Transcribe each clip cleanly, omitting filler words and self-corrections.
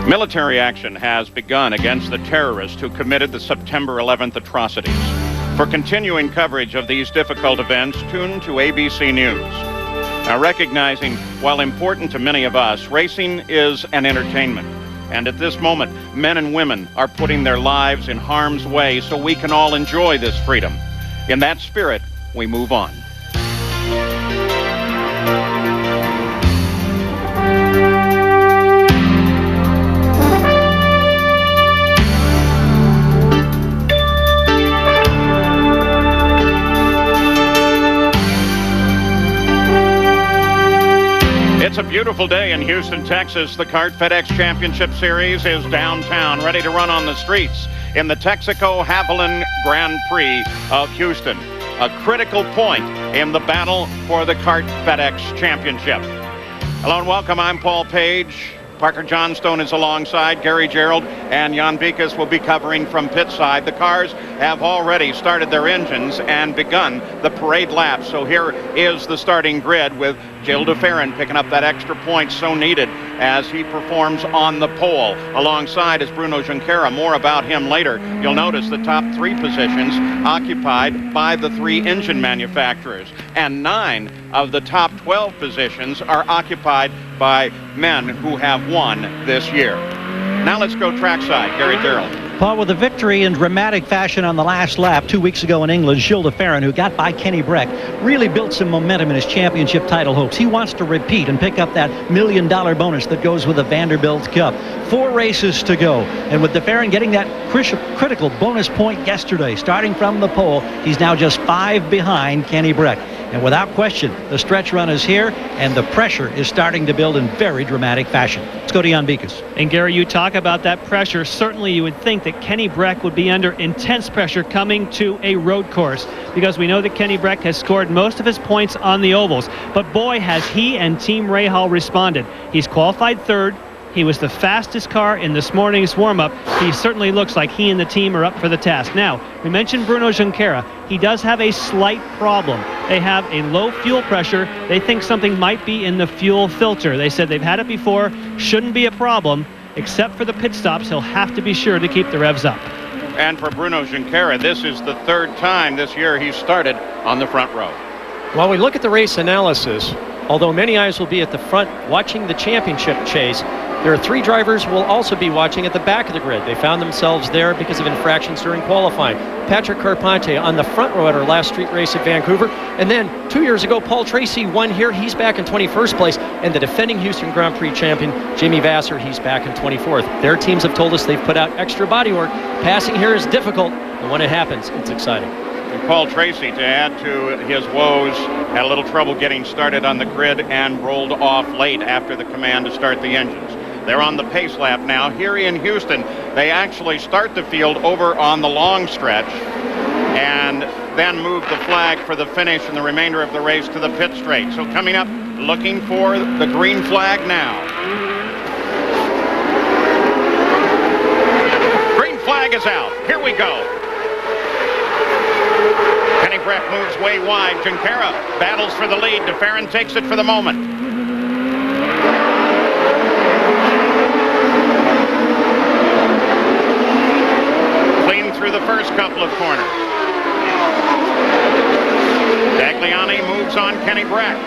Military action has begun against the terrorists who committed the September 11th atrocities. For continuing coverage of these difficult events, tune to ABC News. Now, recognizing, while important to many of us, racing is an entertainment. And at this moment, men and women are putting their lives in harm's way so we can all enjoy this freedom. In that spirit, we move on. It's a beautiful day in Houston, Texas. The CART FedEx Championship Series is downtown, ready to run on the streets in the Texaco Haviland Grand Prix of Houston, a critical point in the battle for the CART FedEx Championship. Hello and welcome. I'm Paul Page. Parker Johnstone is alongside. Gary Gerald and Jan Bikas will be covering from pit side. The cars have already started their engines and begun the parade lap. So here is the starting grid with Gilles de Ferran picking up that extra point so needed as he performs on the pole. Alongside is Bruno Junqueira. More about him later. You'll notice the top three positions occupied by the three engine manufacturers, and 9 of the top 12 positions are occupied by men who have won this year. Now let's go trackside. Gary Gerald. Paul, with a victory in dramatic fashion on the last lap 2 weeks ago in England, Gilles de Ferran, who got by Kenny Breck, really built some momentum in his championship title hopes. He wants to repeat and pick up that $1 million bonus that goes with the Vanderbilt Cup. 4 races to go. And with de Ferran getting that critical bonus point yesterday, starting from the pole, he's now just 5 behind Kenny Breck. And without question, the stretch run is here, and the pressure is starting to build in very dramatic fashion. Let's go to Jan Bikas. And Gary, you talk about that pressure. Certainly you would think that Kenny Breck would be under intense pressure coming to a road course, because we know that Kenny Breck has scored most of his points on the ovals. But boy, has he and Team Rahal responded. He's qualified 3rd. He was the fastest car in this morning's warm-up. He certainly looks like he and the team are up for the task. Now, we mentioned Bruno Junqueira. He does have a slight problem. They have a low fuel pressure. They think something might be in the fuel filter. They said they've had it before. Shouldn't be a problem. Except for the pit stops, he'll have to be sure to keep the revs up. And for Bruno Junqueira, this is the 3rd time this year he's started on the front row. While we look at the race analysis, although many eyes will be at the front watching the championship chase, there are 3 drivers who will also be watching at the back of the grid. They found themselves there because of infractions during qualifying. Patrick Carpente on the front row at our last street race at Vancouver. And then 2 years ago, Paul Tracy won here. He's back in 21st place. And the defending Houston Grand Prix champion, Jamie Vasser, he's back in 24th. Their teams have told us they've put out extra bodywork. Passing here is difficult, and when it happens, it's exciting. And Paul Tracy, to add to his woes, had a little trouble getting started on the grid and rolled off late after the command to start the engines. They're on the pace lap now. Here in Houston, they actually start the field over on the long stretch and then move the flag for the finish and the remainder of the race to the pit straight. So coming up, looking for the green flag now. Green flag is out. Here we go. Kenny Breck moves way wide. Junqueira battles for the lead. De Ferran takes it for the moment. Clean through the first couple of corners. Tagliani moves on Kenny Breck.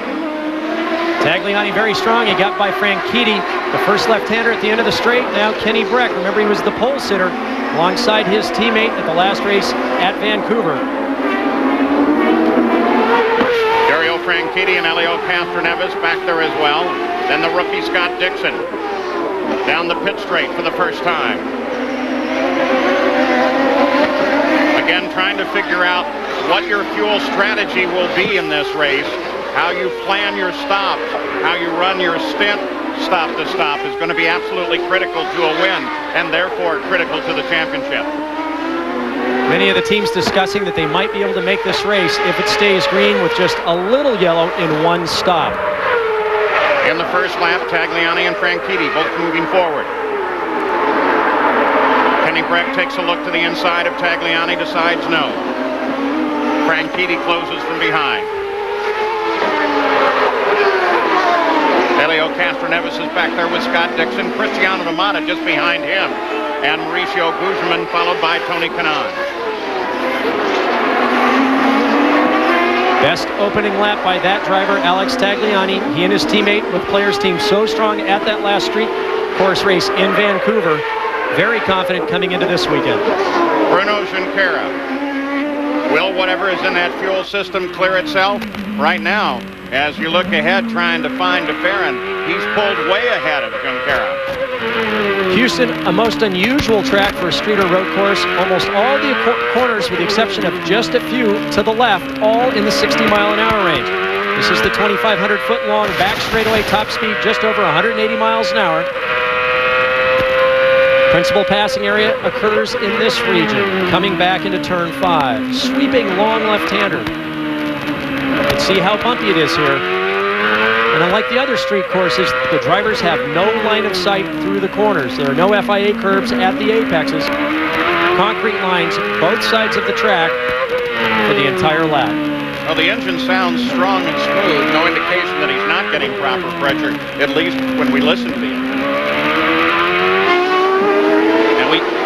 Tagliani very strong. He got by Franchitti, the first left-hander at the end of the straight. Now Kenny Breck. Remember, he was the pole sitter alongside his teammate at the last race at Vancouver. Dario Franchitti and Elio Castroneves back there as well. Then the rookie Scott Dixon down the pit straight for the first time. Again, trying to figure out what your fuel strategy will be in this race. How you plan your stops, how you run your stint stop to stop is going to be absolutely critical to a win, and therefore critical to the championship. Many of the teams discussing that they might be able to make this race if it stays green with just a little yellow in one stop. In the first lap, Tagliani and Franchitti both moving forward. Kenny Breck takes a look to the inside of Tagliani, decides no. Franchitti closes from behind. Elio Castroneves is back there with Scott Dixon. Cristiano Ramada just behind him. And Mauricio Guzman followed by Tony Kanaan. Best opening lap by that driver, Alex Tagliani. He and his teammate with Players Team so strong at that last street course race in Vancouver. Very confident coming into this weekend. Bruno Junqueira. Will whatever is in that fuel system clear itself? Right now, as you look ahead trying to find DeFerrin, he's pulled way ahead of Junqueira. Houston, a most unusual track for a street or road course. Almost all the corners, with the exception of just a few to the left, all in the 60-mile-an-hour range. This is the 2,500-foot-long back straightaway, top speed just over 180 miles an hour. Principal passing area occurs in this region, coming back into turn 5. Sweeping long left-hander. You can see how bumpy it is here. And unlike the other street courses, the drivers have no line of sight through the corners. There are no FIA curbs at the apexes. Concrete lines both sides of the track for the entire lap. Well, the engine sounds strong and smooth. No indication that he's not getting proper pressure, at least when we listen to the engine.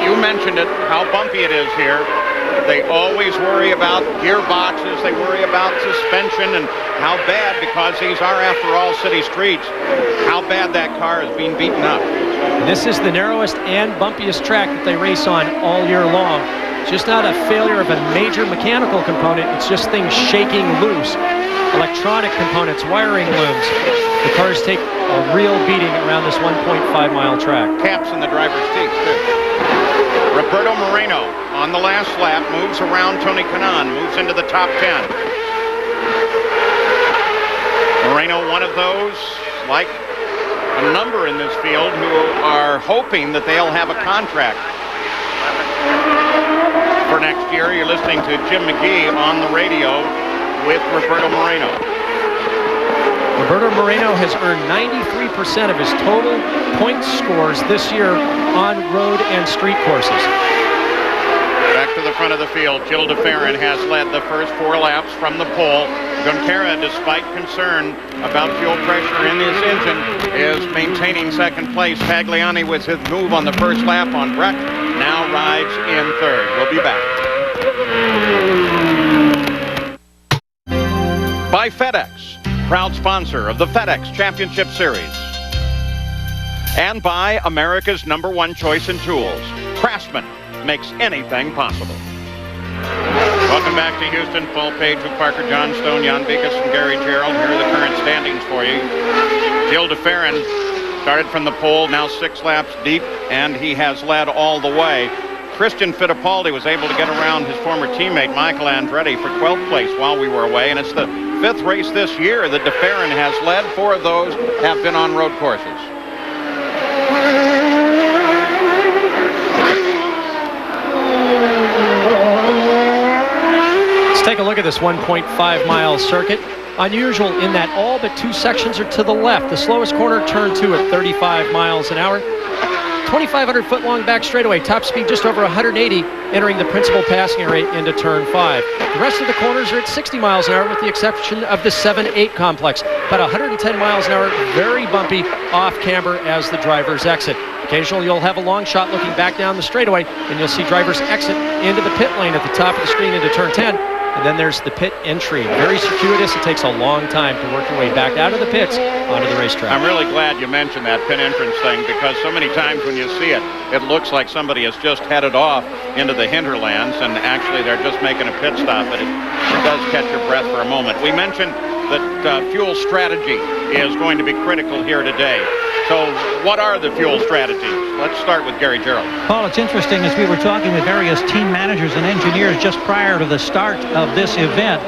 You mentioned it, how bumpy it is here. They always worry about gearboxes. They worry about suspension and how bad, because these are, after all, city streets, how bad that car is being beaten up. This is the narrowest and bumpiest track that they race on all year long. It's just not a failure of a major mechanical component. It's just things shaking loose. Electronic components, wiring looms. The cars take a real beating around this 1.5-mile track. Caps in the driver's seats, too. Roberto Moreno on the last lap moves around Tony Kanaan, moves into the top 10. Moreno, one of those, like a number in this field, who are hoping that they'll have a contract for next year. You're listening to Jim McGee on the radio with Roberto Moreno. Roberto Moreno has earned 93% of his total point scores this year on road and street courses. Back to the front of the field, Gil DeFerrin has led the first 4 laps from the pole. Junqueira, despite concern about fuel pressure in his engine, is maintaining second place. Tagliani, with his move on the first lap on Breck, now rides in third. We'll be back. By FedEx, proud sponsor of the FedEx Championship Series. And by America's #1 choice in tools. Craftsman makes anything possible. Welcome back to Houston. Full page with Parker Johnstone, Jan Bikas, and Gary Gerald. Here are the current standings for you. Gil DeFerrin started from the pole, now 6 laps deep, and he has led all the way. Christian Fittipaldi was able to get around his former teammate Michael Andretti for 12th place while we were away, and it's the 5th race this year that DeFerrin has led. 4 of those have been on road courses. Let's take a look at this 1.5-mile circuit. Unusual in that all but 2 sections are to the left. The slowest corner, turn 2 at 35 miles an hour. 2,500-foot-long back straightaway, top speed just over 180, entering the principal passing area into turn 5. The rest of the corners are at 60 miles an hour, with the exception of the 7-8 complex. About 110 miles an hour, very bumpy off camber as the drivers exit. Occasionally you'll have a long shot looking back down the straightaway, and you'll see drivers exit into the pit lane at the top of the screen into turn 10. And then there's the pit entry. Very circuitous. It takes a long time to work your way back out of the pits onto the racetrack. I'm really glad you mentioned that pit entrance thing, because so many times when you see it, it looks like somebody has just headed off into the hinterlands, and actually they're just making a pit stop, but it does catch your breath for a moment. We mentioned that fuel strategy is going to be critical here today. So what are the fuel strategies? Let's start with Gary Gerald. Paul, it's interesting, as we were talking with various team managers and engineers just prior to the start of this event,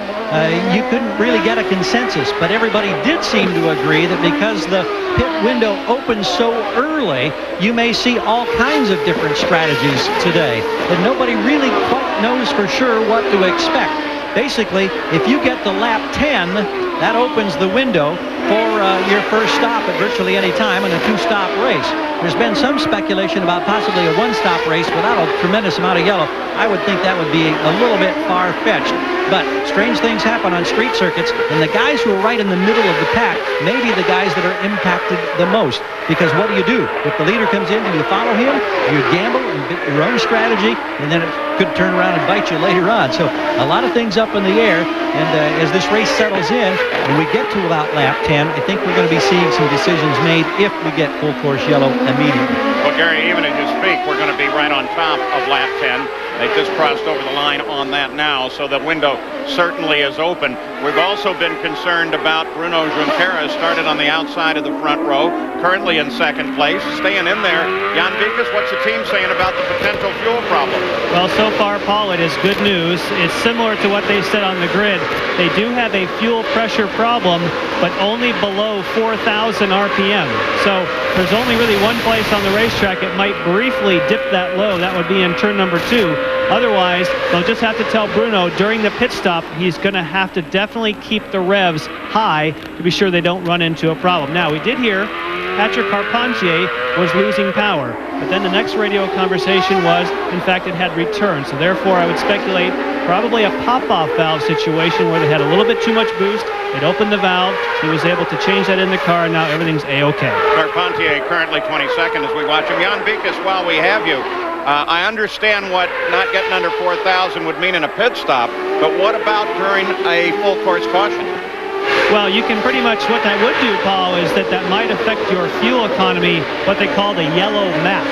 you couldn't really get a consensus, but everybody did seem to agree that because the pit window opens so early, you may see all kinds of different strategies today, and nobody really quite knows for sure what to expect. Basically, if you get to lap 10, that opens the window. for your first stop at virtually any time in a two-stop race. There's been some speculation about possibly a one-stop race without a tremendous amount of yellow. I would think that would be a little bit far-fetched. But strange things happen on street circuits, and the guys who are right in the middle of the pack may be the guys that are impacted the most. Because what do? If the leader comes in, do you follow him? You gamble and get your own strategy, and then it could turn around and bite you later on. So a lot of things up in the air, and as this race settles in, when we get to about lap 10, I think we're going to be seeing some decisions made if we get full course yellow immediately. Well, Gary, even as you speak, we're going to be right on top of lap 10. They just crossed over the line on that now, so the window certainly is open. We've also been concerned about Bruno Junqueira, started on the outside of the front row, currently in second place, staying in there. Jan Vikas, what's the team saying about the potential fuel problem? Well, so far, Paul, it is good news. It's similar to what they said on the grid. They do have a fuel pressure problem, but only below 4,000 RPM. So there's only really one place on the racetrack it might briefly dip that low. That would be in turn number 2. Otherwise, they'll just have to tell Bruno during the pit stop he's going to have to definitely keep the revs high to be sure they don't run into a problem. Now, we did hear Patrick Carpentier was losing power, but then the next radio conversation was, in fact, it had returned. So therefore, I would speculate probably a pop-off valve situation where they had a little bit too much boost. It opened the valve. He was able to change that in the car. Now everything's A-OK. Carpentier currently 22nd as we watch him. Jan Vikas, while we have you, I understand what not getting under 4,000 would mean in a pit stop, but what about during a full course caution? Well, you can pretty much, what that would do, Paul, is that might affect your fuel economy, what they call the yellow map.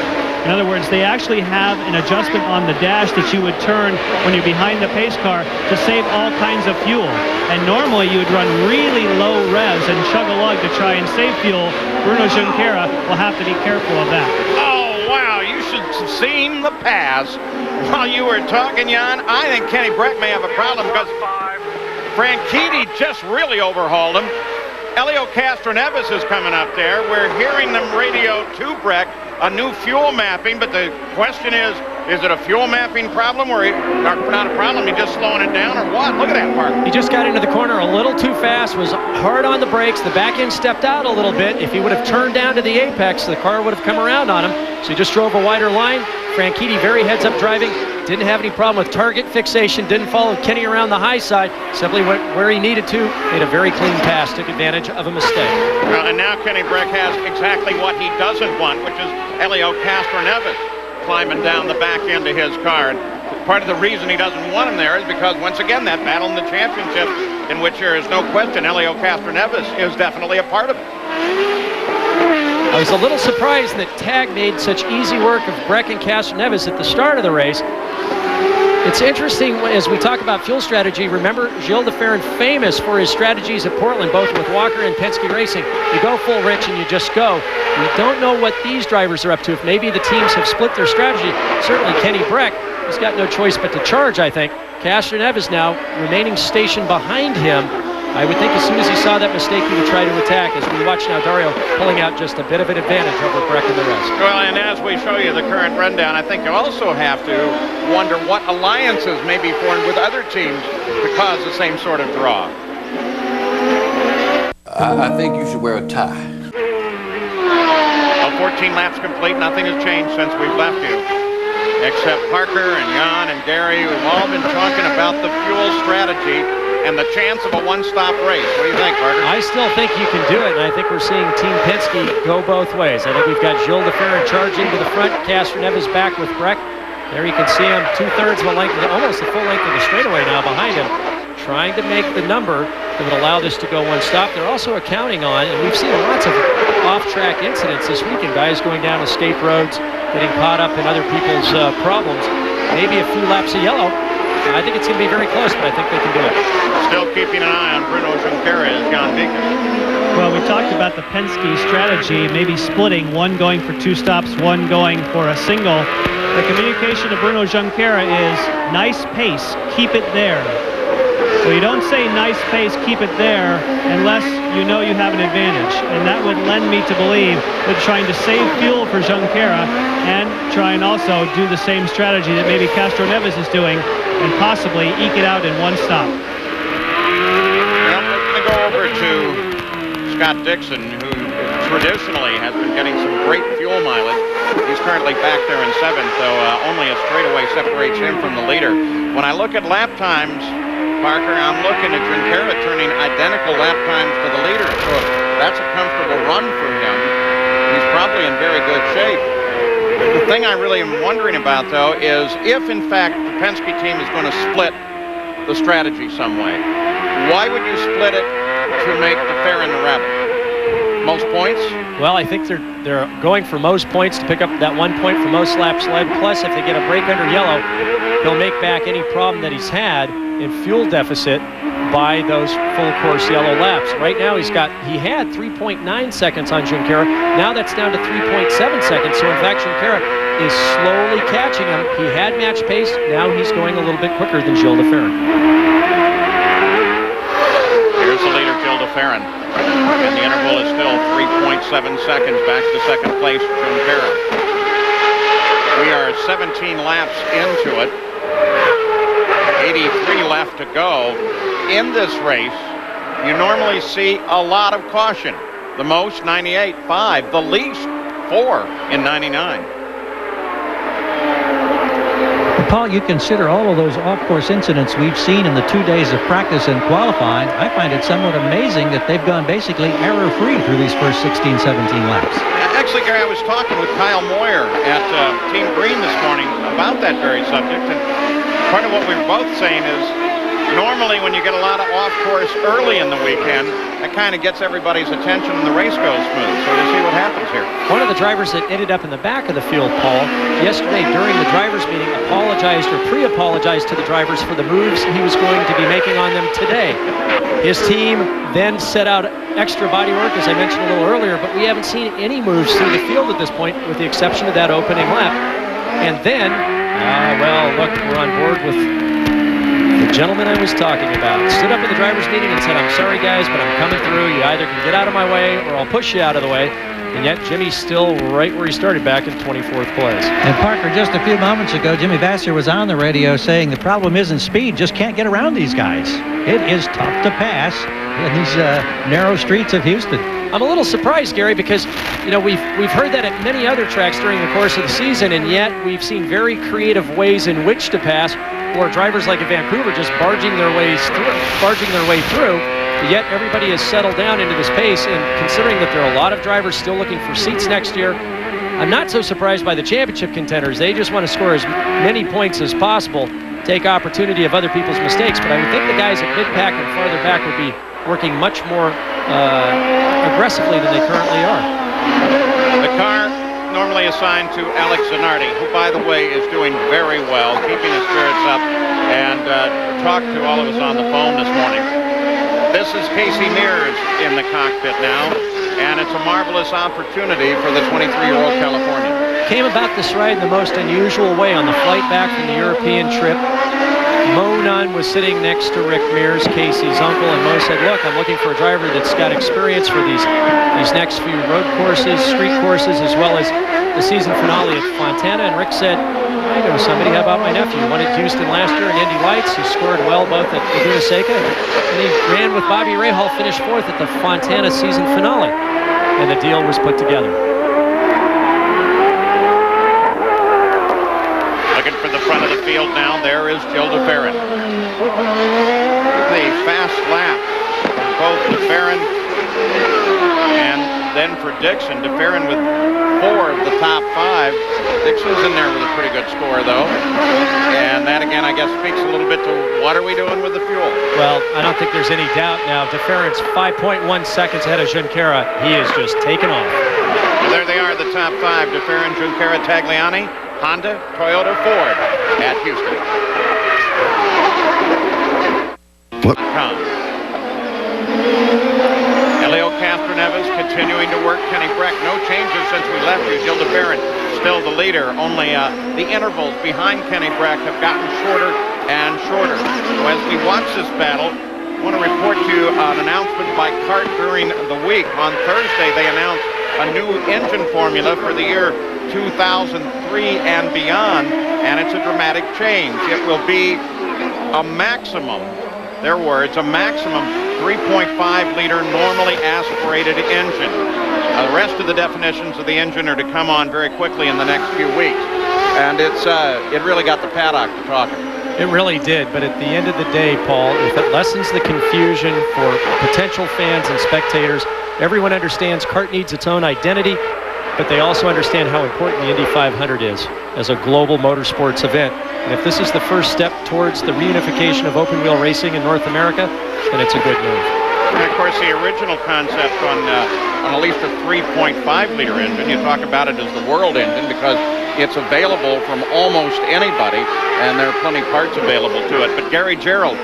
In other words, they actually have an adjustment on the dash that you would turn when you're behind the pace car to save all kinds of fuel. And normally you would run really low revs and chug a lug to try and save fuel. Bruno Junqueira will have to be careful of that. Wow, you should have seen the pass while you were talking, Jan. I think Kenny Breck may have a problem because Franchitti just really overhauled him. Elio Castroneves is coming up there. We're hearing them radio to Breck a new fuel mapping, but the question is it a fuel mapping problem or not a problem, he's just slowing it down or what? Look at that, Parker. He just got into the corner a little too fast, was hard on the brakes. The back end stepped out a little bit. If he would have turned down to the apex, the car would have come around on him. So he just drove a wider line. Franchitti very heads-up driving. Didn't have any problem with target fixation. Didn't follow Kenny around the high side. Simply went where he needed to. Made a very clean pass. Took advantage of a mistake. And now Kenny Breck has exactly what he doesn't want, which is Elio Castroneves climbing down the back end of his car. And part of the reason he doesn't want him there is because, once again, that battle in the championship, in which there is no question Elio Castroneves is definitely a part of it. I was a little surprised that Tag made such easy work of Breck and Castroneves at the start of the race. It's interesting as we talk about fuel strategy. Remember, Gilles de Ferran, famous for his strategies at Portland, both with Walker and Penske Racing. You go full rich and you just go. We don't know what these drivers are up to. If maybe the teams have split their strategy. Certainly Kenny Breck, he's got no choice but to charge, I think. Castroneves now remaining stationed behind him. I would think as soon as he saw that mistake, he would try to attack. As we watch now, Dario pulling out just a bit of an advantage over Breck and the rest. Well, and as we show you the current rundown, I think you also have to wonder what alliances may be formed with other teams to cause the same sort of draw. I think you should wear a tie. 14 laps complete. Nothing has changed since we've left you, except Parker and Jan and Gary. We've all been talking about the fuel strategy and the chance of a one-stop race. What do you think, Parker? I still think you can do it, and I think we're seeing Team Penske go both ways. I think we've got Gilles de Ferran charging to the front, Castroneves back with Breck. There you can see him, 2/3 of a length, almost the full length of the straightaway now behind him, trying to make the number that would allow this to go one stop. They're also accounting on, and we've seen lots of off-track incidents this weekend, guys going down escape roads, getting caught up in other people's problems. Maybe a few laps of yellow. I think it's going to be very close, but I think they can do it. Still keeping an eye on Bruno Junqueira as Jan Vikas. Well, we talked about the Penske strategy, maybe splitting, one going for 2 stops, one going for a single. The communication to Bruno Junqueira is nice pace, keep it there. Well, you don't say nice pace, keep it there, unless you know you have an advantage. And that would lend me to believe that trying to save fuel for Junqueira and try and also do the same strategy that maybe Castroneves is doing and possibly eke it out in one stop. Well, we're going to go over to Scott Dixon, who traditionally has been getting some great fuel mileage. He's currently back there in 7th, though only a straightaway separates him from the leader. When I look at lap times, Parker, I'm looking at Junqueira turning identical lap times to the leader, so that's a comfortable run for him. He's probably in very good shape. The thing I really am wondering about, though, is if, in fact, the Penske team is going to split the strategy some way, why would you split it to make DeFerrin the rebel? Most points? Well, I think they're going for most points to pick up that 1 point for most laps led. Plus, if they get a break under yellow, he'll make back any problem that he's had in fuel deficit by those full course yellow laps. Right now, he had 3.9 seconds on Junqueira. Now that's down to 3.7 seconds. So in fact, Junqueira is slowly catching him. He had match pace. Now he's going a little bit quicker than Gilles DeFerrin. Here's the leader, Gilles DeFerrin. And the interval is still 3.7 seconds back to second place, Junqueira. We are 17 laps into it. 83 left to go. In this race, you normally see a lot of caution. The most, 98.5. The least, 4 in 99. Paul, you consider all of those off-course incidents we've seen in the 2 days of practice and qualifying. I find it somewhat amazing that they've gone basically error-free through these first 16, 17 laps. Actually, Gary, I was talking with Kyle Moyer at Team Green this morning about that very subject, and part of what we were both saying is normally when you get a lot of off-course early in the weekend, that kind of gets everybody's attention and the race goes smooth. So we'll see what happens here. One of the drivers that ended up in the back of the field, Paul, yesterday during the drivers' meeting apologized or pre-apologized to the drivers for the moves he was going to be making on them today. His team then set out extra body work, as I mentioned a little earlier, but we haven't seen any moves through the field at this point with the exception of that opening lap. And then, well, look, we're on board with the gentleman I was talking about. Stood up at the drivers' meeting and said, "I'm sorry, guys, but I'm coming through. You either can get out of my way or I'll push you out of the way." And yet Jimmy's still right where he started, back in 24th place. And Parker, just a few moments ago, Jimmy Vasser was on the radio saying the problem isn't speed, just can't get around these guys. It is tough to pass in these narrow streets of Houston. I'm a little surprised, Gary, because we've heard that at many other tracks during the course of the season, and yet we've seen very creative ways in which to pass, or drivers like at Vancouver just barging their way through. But yet everybody has settled down into this pace, and considering that there are a lot of drivers still looking for seats next year, I'm not so surprised by the championship contenders. They just want to score as many points as possible, take opportunity of other people's mistakes. But I would think the guys at mid-pack and farther back would be working much more aggressively than they currently are. The car normally assigned to Alex Zanardi, who, by the way, is doing very well, keeping his spirits up, and talked to all of us on the phone this morning. This is Casey Mears in the cockpit now, and it's a marvelous opportunity for the 23-year-old Californian. Came about this ride in the most unusual way. On the flight back from the European trip, Mo Nunn was sitting next to Rick Mears, Casey's uncle, and Mo said, "Look, I'm looking for a driver that's got experience for these next few road courses, street courses, as well as the season finale at Fontana." And Rick said, "I know somebody. How about my nephew? Won at Houston last year in Indy Lights. He scored well both at Laguna Seca, and he ran with Bobby Rahal, finished 4th at the Fontana season finale." And the deal was put together. Looking for the front of the field now, there is Gilles DeFerrin. The fast lap for both DeFerrin and then for Dixon. DeFerrin with 4 of the top 5. Dixon's in there with a pretty good score, though. And that, again, I guess speaks a little bit to what are we doing with the fuel? Well, I don't think there's any doubt now. DeFerrin's 5.1 seconds ahead of Junqueira. He is just taken off. Well, there they are, the top 5. DeFerrin, Junqueira, Tagliani, Honda, Toyota, Ford at Houston. What? Elio Castroneves continuing to work Kenny Breck. No changes since we left you. Gilles DeFerrin still the leader. Only the intervals behind Kenny Breck have gotten shorter and shorter. So as we watch this battle, I want to report to you an announcement by CART during the week. On Thursday, they announced a new engine formula for the year 2003 and beyond, and it's a dramatic change. It will be a maximum, their words, a maximum 3.5-liter normally aspirated engine. The rest of the definitions of the engine are to come on very quickly in the next few weeks. And it really got the paddock to talking. It really did, but at the end of the day, Paul, if it lessens the confusion for potential fans and spectators, everyone understands CART needs its own identity, but they also understand how important the Indy 500 is as a global motorsports event. And if this is the first step towards the reunification of open-wheel racing in North America, then it's a good move. And of course, the original concept on at least a 3.5-liter engine, you talk about it as the world engine because it's available from almost anybody, and there are plenty of parts available to it. But Gary Gerald,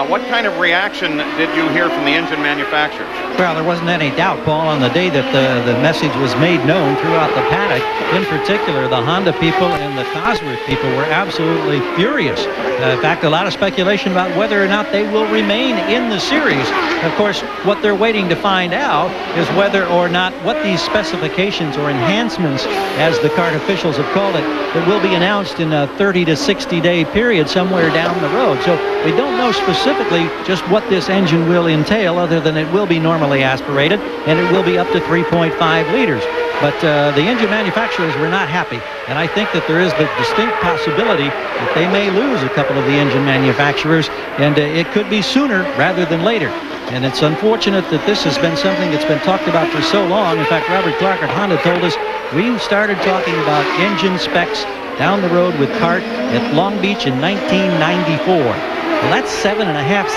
what kind of reaction did you hear from the engine manufacturers? Well, there wasn't any doubt, Paul, on the day that the message was made known throughout the paddock. In particular, the Honda people and the Cosworth people were absolutely furious. In fact, a lot of speculation about whether or not they will remain in the series. Of course, what they're waiting to find out is whether or not what these specifications or enhancements, as the CART officials have called it, that will be announced in a 30 to 60-day period somewhere down the road. So we don't know specifically just what this engine will entail, other than it will be normally aspirated and it will be up to 3.5 liters. But the engine manufacturers were not happy, and I think that there is the distinct possibility that they may lose a couple of the engine manufacturers, and it could be sooner rather than later. And it's unfortunate that this has been something that's been talked about for so long. In fact, Robert Clark at Honda told us we started talking about engine specs down the road with CART at Long Beach in 1994. Well, that's 7.5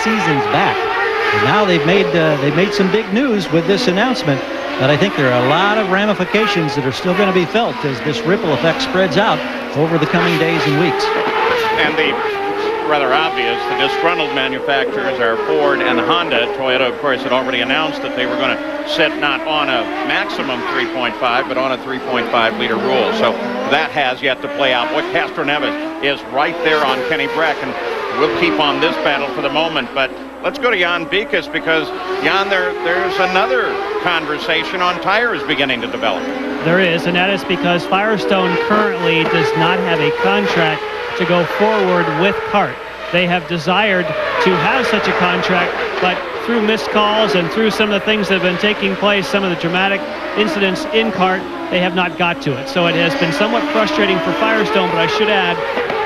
seasons back. And now they've made some big news with this announcement. But I think there are a lot of ramifications that are still going to be felt as this ripple effect spreads out over the coming days and weeks. And the rather obvious, the disgruntled manufacturers are Ford and Honda. Toyota, of course, had already announced that they were going to sit not on a maximum 3.5, but on a 3.5-liter rule. So that has yet to play out. What Castroneves is right there on Kenny Breck, and we'll keep on this battle for the moment. But let's go to Jan Beekes, because, Jan, there's another conversation on tires beginning to develop. There is, and that is because Firestone currently does not have a contract to go forward with CART. They have desired to have such a contract, but through missed calls and through some of the things that have been taking place, some of the dramatic incidents in CART, they have not got to it. So it has been somewhat frustrating for Firestone, but I should add,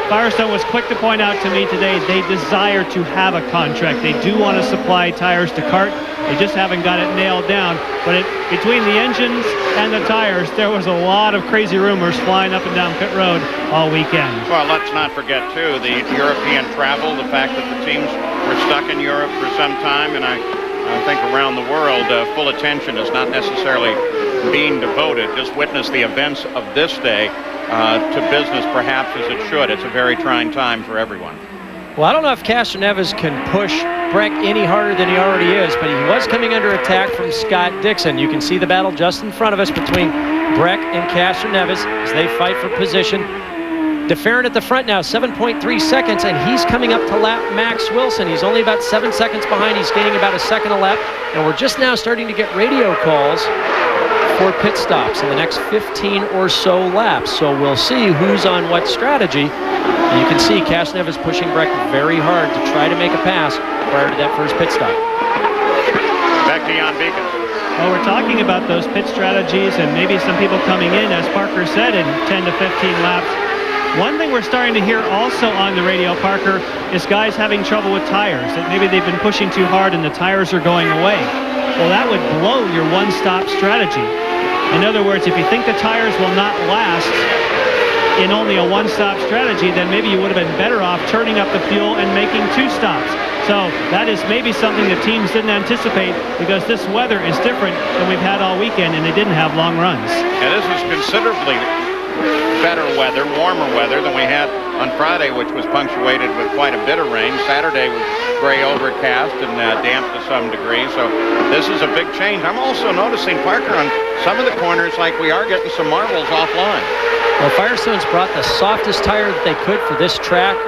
Firestone was quick to point out to me today they desire to have a contract. They do want to supply tires to CART. They just haven't got it nailed down. But between the engines and the tires, there was a lot of crazy rumors flying up and down pit road all weekend. Well, let's not forget, too, the European travel, the fact that the teams were stuck in Europe for some time, and I think around the world, full attention is not necessarily being devoted. Just witness the events of this day to business perhaps as it should. It's a very trying time for everyone. Well, I don't know if Castroneves can push Breck any harder than he already is, but he was coming under attack from Scott Dixon. You can see the battle just in front of us between Breck and Castroneves as they fight for position. DeFerrin at the front now, 7.3 seconds, and he's coming up to lap Max Wilson. He's only about 7 seconds behind. He's gaining about a second a lap, and we're just now starting to get radio calls for pit stops in the next 15 or so laps. So we'll see who's on what strategy. And you can see Castroneves pushing Breck very hard to try to make a pass prior to that first pit stop. Back to Jan Beekes. Well, we're talking about those pit strategies and maybe some people coming in, as Parker said, in 10 to 15 laps. One thing we're starting to hear also on the radio, Parker, is guys having trouble with tires, that maybe they've been pushing too hard and the tires are going away. Well, that would blow your one-stop strategy. In other words, if you think the tires will not last in only a one-stop strategy, then maybe you would have been better off turning up the fuel and making two stops. So that is maybe something the teams didn't anticipate, because this weather is different than we've had all weekend, and they didn't have long runs. And this is considerably better weather, warmer weather than we had on Friday, which was punctuated with quite a bit of rain. Saturday was gray overcast and damp to some degree, so this is a big change. I'm also noticing, Parker, on some of the corners, like we are getting some marbles offline. Well, Firestone's brought the softest tire that they could for this track.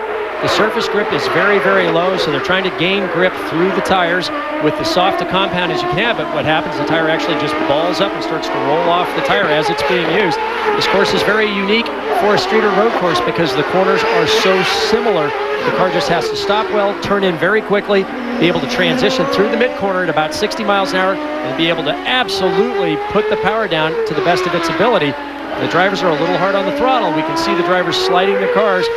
The surface grip is very, very low, so they're trying to gain grip through the tires with the soft a compound as you can, but what happens, the tire actually just balls up and starts to roll off the tire as it's being used. This course is very unique for a street or road course because the corners are so similar. The car just has to stop well, turn in very quickly, be able to transition through the mid-corner at about 60 miles an hour, and be able to absolutely put the power down to the best of its ability. The drivers are a little hard on the throttle. We can see the drivers sliding the cars.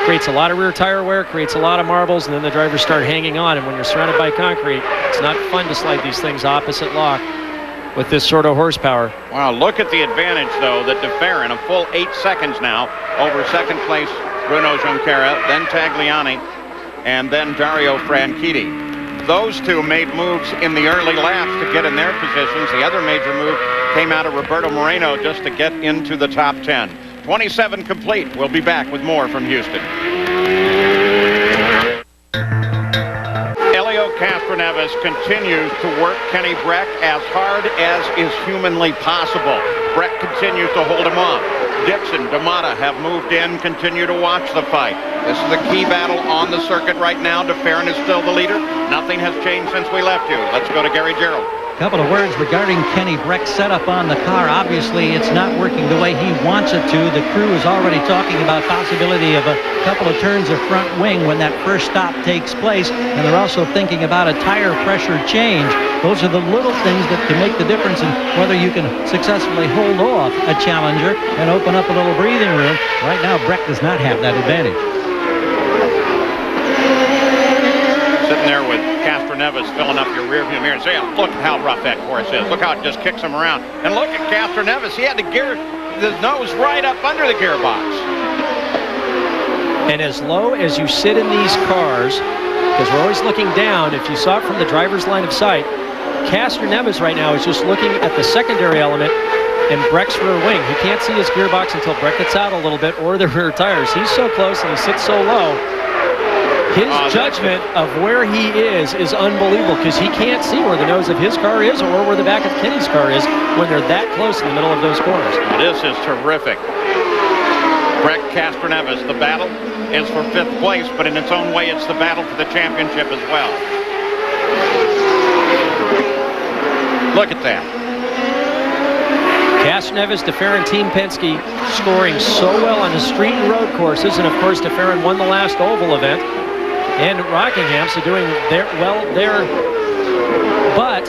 Creates a lot of rear tire wear, creates a lot of marbles, and then the drivers start hanging on. And when you're surrounded by concrete, it's not fun to slide these things opposite lock with this sort of horsepower. Wow, look at the advantage, though, that DeFerrin, a full 8 seconds now, over second place Bruno Junqueira, then Tagliani, and then Dario Franchitti. Those two made moves in the early laps to get in their positions. The other major move came out of Roberto Moreno just to get into the top 10. 27 complete. We'll be back with more from Houston. Helio Castroneves continues to work Kenny Breck as hard as is humanly possible. Breck continues to hold him off. Dixon, D'Amata have moved in, continue to watch the fight. This is the key battle on the circuit right now. DeFerrin is still the leader. Nothing has changed since we left you. Let's go to Gary Gerald. Couple of words regarding Kenny Breck's setup on the car. Obviously, it's not working the way he wants it to. The crew is already talking about possibility of a couple of turns of front wing when that first stop takes place, and they're also thinking about a tire pressure change. Those are the little things that can make the difference in whether you can successfully hold off a challenger and open up a little breathing room. Right now, Breck does not have that advantage. Sitting there with Castroneves filling up your rearview mirror. See, look at how rough that course is. Look how it just kicks him around. And look at Castroneves. He had to gear his nose right up under the gearbox. And as low as you sit in these cars, because we're always looking down, if you saw it from the driver's line of sight, Castroneves right now is just looking at the secondary element in Breck's rear wing. He can't see his gearbox until Breck gets out a little bit or the rear tires. He's so close and he sits so low. His judgment of where he is unbelievable because he can't see where the nose of his car is or where the back of Kenny's car is when they're that close in the middle of those corners. This is terrific. Breck Castroneves, the battle is for 5th place, but in its own way, it's the battle for the championship as well. Look at that. Castroneves, DeFerrin, Team Penske scoring so well on the street and road courses, and of course DeFerrin won the last oval event. And Rockingham, so doing well there. But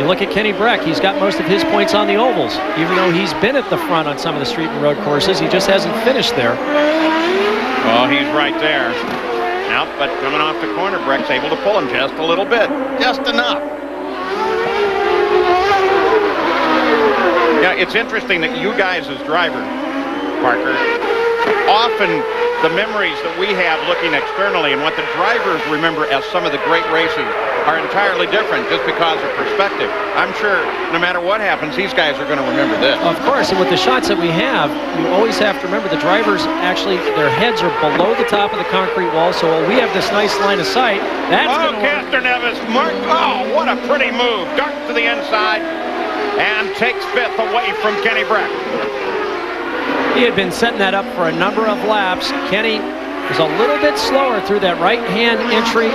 you look at Kenny Breck, he's got most of his points on the ovals. Even though he's been at the front on some of the street and road courses, he just hasn't finished there. Well, he's right there. Now, but coming off the corner, Breck's able to pull him just a little bit. Just enough. Yeah, it's interesting that you guys as drivers, Parker, often the memories that we have looking externally and what the drivers remember as some of the great races are entirely different just because of perspective. I'm sure no matter what happens, these guys are going to remember this. Of course, and with the shots that we have, you always have to remember the drivers actually, their heads are below the top of the concrete wall, so we have this nice line of sight. That's Castroneves, what a pretty move. Dart to the inside and takes 5th away from Kenny Breck. He had been setting that up for a number of laps. Kenny was a little bit slower through that right-hand entry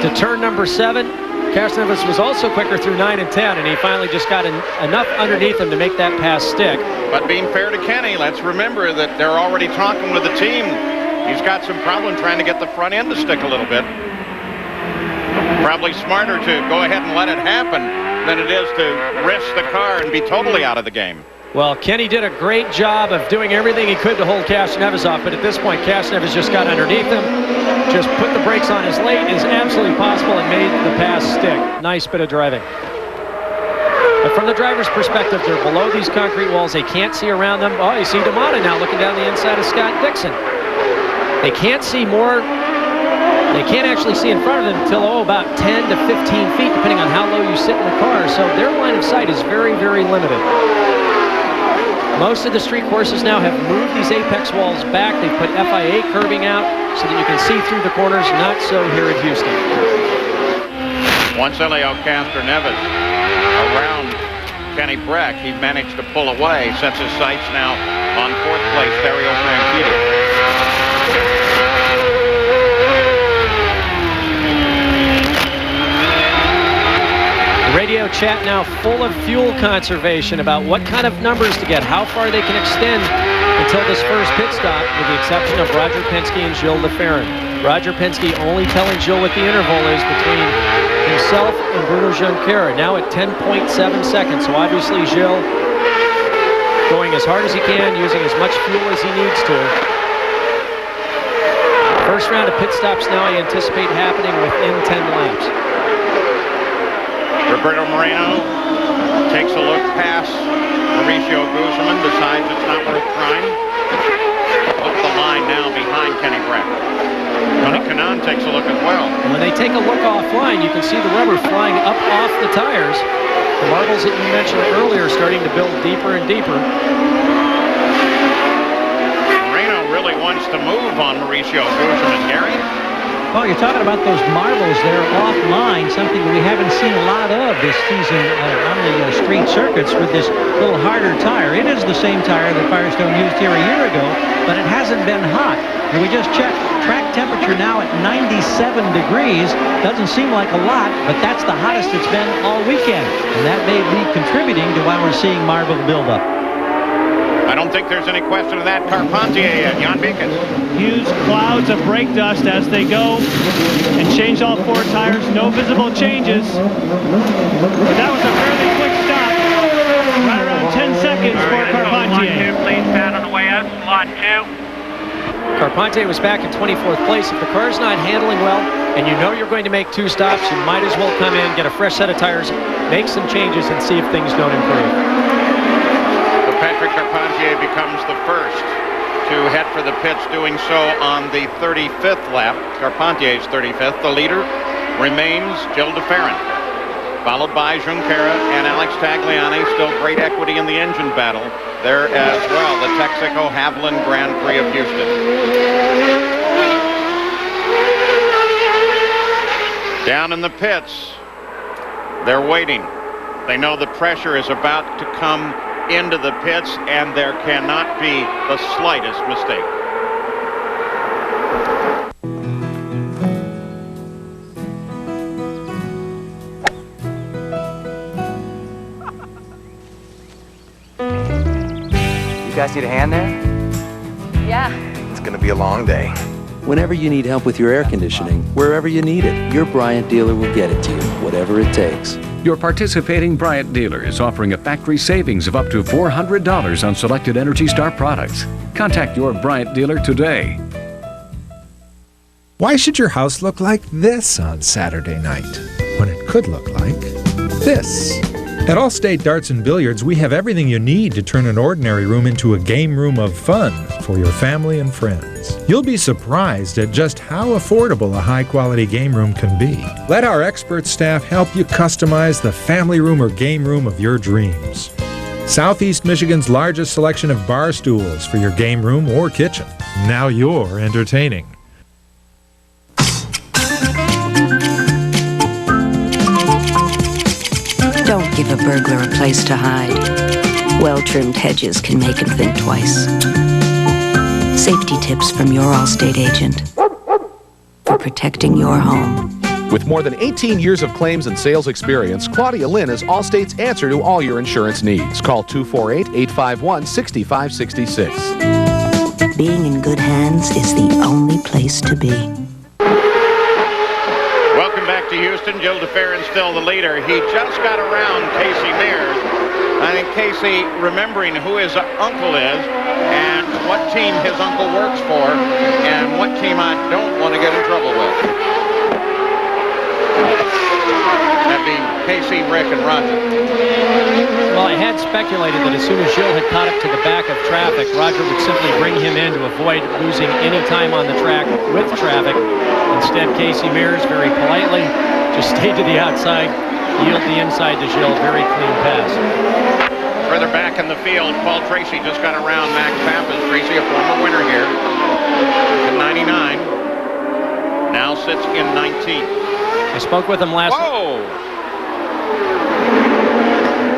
to turn number 7. Castroneves was also quicker through 9 and 10, and he finally just got enough underneath him to make that pass stick. But being fair to Kenny, let's remember that they're already talking with the team. He's got some problem trying to get the front end to stick a little bit. Probably smarter to go ahead and let it happen than it is to risk the car and be totally out of the game. Well, Kenny did a great job of doing everything he could to hold Castroneves off, but at this point, Castroneves just got underneath him, just put the brakes on as late as absolutely possible and made the pass stick. Nice bit of driving. But from the driver's perspective, they're below these concrete walls. They can't see around them. Oh, you see D'Amata now looking down the inside of Scott Dixon. They can't see more. They can't actually see in front of them until, about 10 to 15 feet, depending on how low you sit in the car. So their line of sight is very, very limited. Most of the street courses now have moved these apex walls back. They put FIA curbing out so that you can see through the corners. Not so here at Houston. Once Helio Castroneves around Kenny Breck, he managed to pull away. Sets his sights now on 4th place, Dario Franchitti. Radio chat now full of fuel conservation about what kind of numbers to get, how far they can extend until this first pit stop, with the exception of Roger Penske and Gilles LeFerrin. Roger Penske only telling Gilles what the interval is between himself and Bruno Junqueira, now at 10.7 seconds. So obviously Gilles going as hard as he can, using as much fuel as he needs to. First round of pit stops now I anticipate happening within 10 laps. Roberto Moreno takes a look past Mauricio Guzman, decides it's not worth trying. Up the line now behind Kenny Brett. Tony Kanaan takes a look as well. And when they take a look offline, you can see the rubber flying up off the tires. The marbles that you mentioned earlier starting to build deeper and deeper. Moreno really wants to move on Mauricio Guzman, Gary. Well, you're talking about those marbles there offline, something we haven't seen a lot of this season on the street circuits with this little harder tire. It is the same tire that Firestone used here a year ago, but it hasn't been hot. And we just checked track temperature now at 97 degrees. Doesn't seem like a lot, but that's the hottest it's been all weekend. And that may be contributing to why we're seeing marble buildup. I don't think there's any question of that. Carpentier, Jan Beekes. Huge clouds of brake dust as they go and change all four tires. No visible changes. But that was a fairly quick stop. Right around 10 seconds for Carpentier. Please down on the way up, slot 2. Carpentier was back in 24th place. If the car's not handling well and you know you're going to make 2 stops, you might as well come in, get a fresh set of tires, make some changes, and see if things don't improve. Patrick Carpentier becomes the first to head for the pits, doing so on the 35th lap. Carpentier's 35th. The leader remains Gilles LeFerrin, followed by Junqueira and Alex Tagliani. Still great equity in the engine battle there as well. The Texaco Haviland Grand Prix of Houston. Down in the pits, they're waiting. They know the pressure is about to come into the pits, and there cannot be the slightest mistake. You guys need a hand there? Yeah. It's gonna be a long day. Whenever you need help with your air conditioning, wherever you need it, your Bryant dealer will get it to you, whatever it takes. Your participating Bryant dealer is offering a factory savings of up to $400 on selected Energy Star products. Contact your Bryant dealer today. Why should your house look like this on Saturday night when it could look like this? At Allstate Darts and Billiards, we have everything you need to turn an ordinary room into a game room of fun for your family and friends. You'll be surprised at just how affordable a high-quality game room can be. Let our expert staff help you customize the family room or game room of your dreams. Southeast Michigan's largest selection of bar stools for your game room or kitchen. Now you're entertaining. Don't give a burglar a place to hide. Well-trimmed hedges can make him think twice. Safety tips from your Allstate agent for protecting your home. With more than 18 years of claims and sales experience, Claudia Lynn is Allstate's answer to all your insurance needs. Call 248-851-6566. Being in good hands is the only place to be. Welcome back to Houston. Gilles LeFerrin still the leader. He just got around Casey Mears. I think Casey, remembering who his uncle is and what team his uncle works for and what team I don't want to get in trouble with. That'd be Casey, Rick, and Roger. Well, I had speculated that as soon as Gilles had caught up to the back of traffic, Roger would simply bring him in to avoid losing any time on the track with traffic. Instead, Casey Mears very politely just stayed to the outside, yield the inside to Gilles. Very clean pass. Further back in the field, Paul Tracy just got around Max Pappas. Tracy, a former winner here, in 99, now sits in 19th. I spoke with him last. Whoa!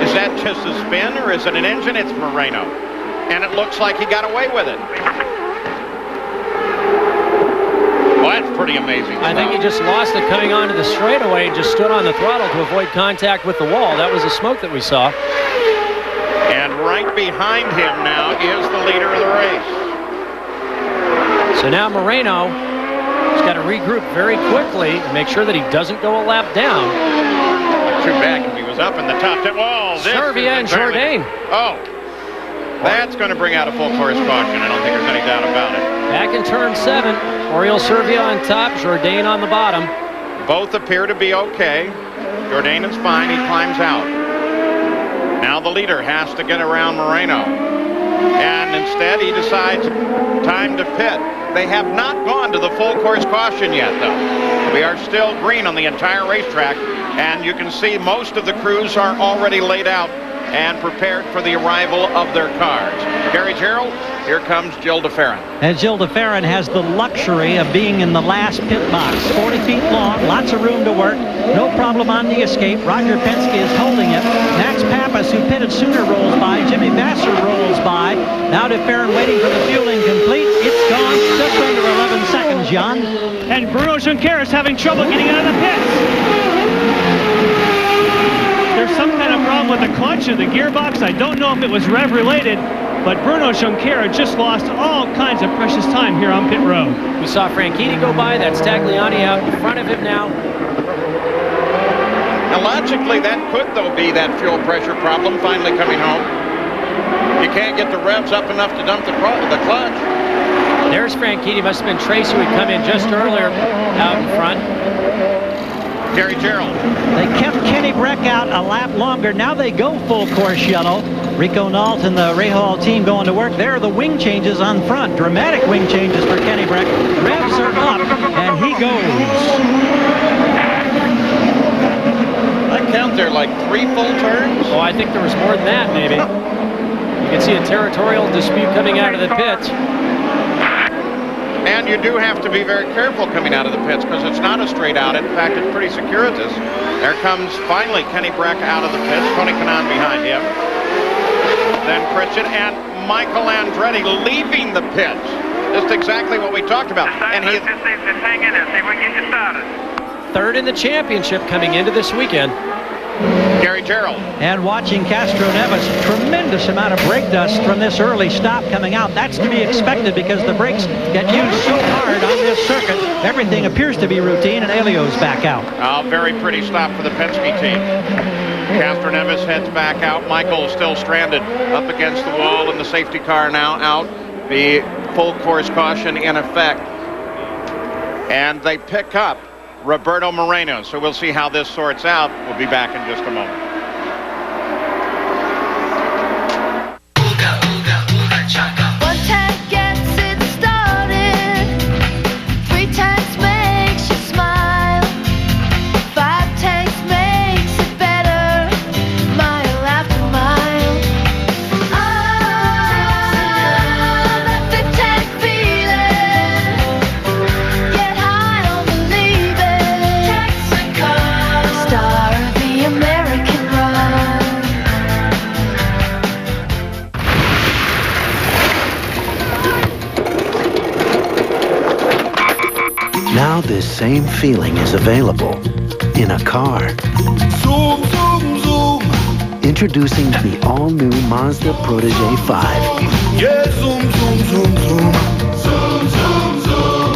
Is that just a spin or is it an engine? It's Moreno. And it looks like he got away with it. Well, that's pretty amazing. I think he just lost it coming onto the straightaway and just stood on the throttle to avoid contact with the wall. That was the smoke that we saw. And right behind him now is the leader of the race. So now Moreno has got to regroup very quickly and make sure that he doesn't go a lap down. Too bad if he was up in the top 10. Whoa, Servia and Jourdain. Oh, that's going to bring out a full course caution. I don't think there's any doubt about it. Back in turn 7, Oriol Servia on top, Jourdain on the bottom. Both appear to be okay. Jourdain is fine. He climbs out. Now the leader has to get around Moreno. And instead he decides time to pit. They have not gone to the full course caution yet, though. We are still green on the entire racetrack, and you can see most of the crews are already laid out and prepared for the arrival of their cars. Gary Gerald, here comes Jill DeFerrin. And Jill DeFerrin has the luxury of being in the last pit box. 40 feet long, lots of room to work, no problem on the escape. Roger Penske is holding it. Max Pappas, who pitted sooner, rolls by. Jimmy Vasser rolls by. Now DeFerrin waiting for the fueling complete. It's gone just under 11 seconds, Jan. And Bruno Junqueira is having trouble getting out of the pits. There's some kind of problem with the clutch or the gearbox. I don't know if it was rev related, but Bruno Junqueira just lost all kinds of precious time here on pit road. We saw Franchitti go by. That's Tagliani out in front of him now. Now, logically, that could, though, be that fuel pressure problem finally coming home. You can't get the revs up enough to dump the clutch. There's Franchitti. Must have been Tracy who had come in just earlier out in front. Gary Gerald. They kept Kenny Breck out a lap longer. Now they go full course yellow. Rico Nault and the Rahal team going to work. There are the wing changes on front. Dramatic wing changes for Kenny Breck. Revs are up, and he goes. I count there like 3 full turns. Oh, I think there was more than that, maybe. You can see a territorial dispute coming out of the pits. And you do have to be very careful coming out of the pits because it's not a straight out. In fact, it's pretty circuitous. There comes finally Kenny Breck out of the pits. Tony Kanaan behind him. Then Pritchett and Michael Andretti leaving the pits. Just exactly what we talked about. And he just hang in there. See if we can get you started. Third in the championship coming into this weekend. Gary Gerald. And watching Castro Neves, tremendous amount of brake dust from this early stop coming out. That's to be expected because the brakes get used so hard on this circuit. Everything appears to be routine, and Elio's back out. Very pretty stop for the Penske team. Castro Neves heads back out. Michael still stranded up against the wall, and the safety car now out. The full course caution in effect. And they pick up Roberto Moreno. So we'll see how this sorts out. We'll be back in just a moment. One tank gets it started. 3 tanks makes you smile. 5 tanks makes it better. Mile after mile. That 5th tank feeling. Get high, don't believe it. Star of the American run. Now this same feeling is available in a car. Zoom, zoom, zoom. Introducing the all-new Mazda Protege 5. Yeah, zoom, zoom, zoom, zoom. Zoom, zoom, zoom.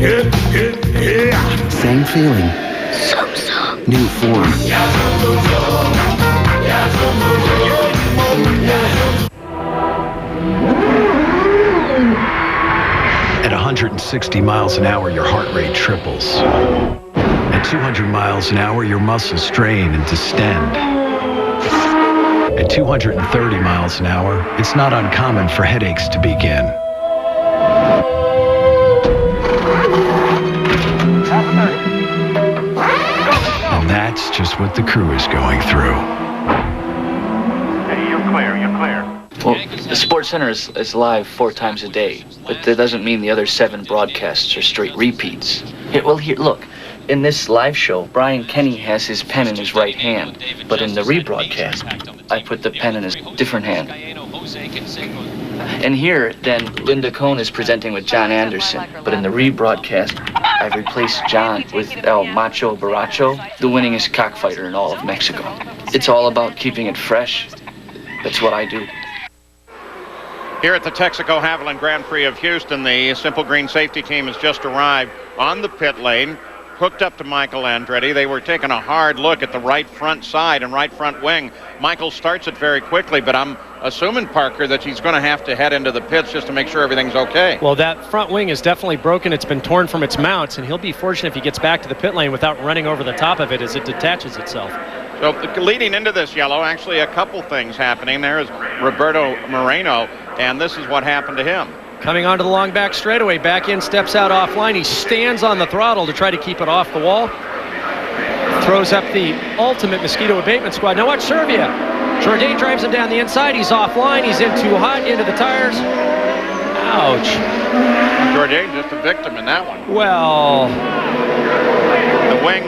Yeah, yeah, yeah. Same feeling. Zoom, zoom. New form. Yeah, zoom, zoom, zoom. Yeah, zoom, zoom, zoom. Yeah, zoom. At 160 miles an hour, your heart rate triples. At 200 miles an hour, your muscles strain and distend. At 230 miles an hour, it's not uncommon for headaches to begin. And that's just what the crew is going through. Hey, you're clear, you're clear. Well, the Sports Center is live 4 times a day, but that doesn't mean the other 7 broadcasts are straight repeats. Here, look. In this live show, Brian Kenny has his pen in his right hand, but in the rebroadcast, I put the pen in his different hand. And here, then, Linda Cohn is presenting with John Anderson. But in the rebroadcast, I've replaced John with El Macho Borracho, the winningest cockfighter in all of Mexico. It's all about keeping it fresh. That's what I do. Here at the Texaco Haviland Grand Prix of Houston, the Simple Green safety team has just arrived on the pit lane, hooked up to Michael Andretti. They were taking a hard look at the right front side and right front wing. Michael starts it very quickly, but I'm assuming, Parker, that he's going to have to head into the pits just to make sure everything's okay. Well, that front wing is definitely broken. It's been torn from its mounts, and he'll be fortunate if he gets back to the pit lane without running over the top of it as it detaches itself. So leading into this yellow, actually a couple things happening. There is Roberto Moreno, and this is what happened to him. Coming onto the long back straightaway, back in, steps out offline. He stands on the throttle to try to keep it off the wall. Throws up the ultimate mosquito abatement squad. Now watch Servia. Jourdain drives him down the inside. He's offline. He's in too hot, into the tires. Ouch. Jourdain just a victim in that one. Well, the wing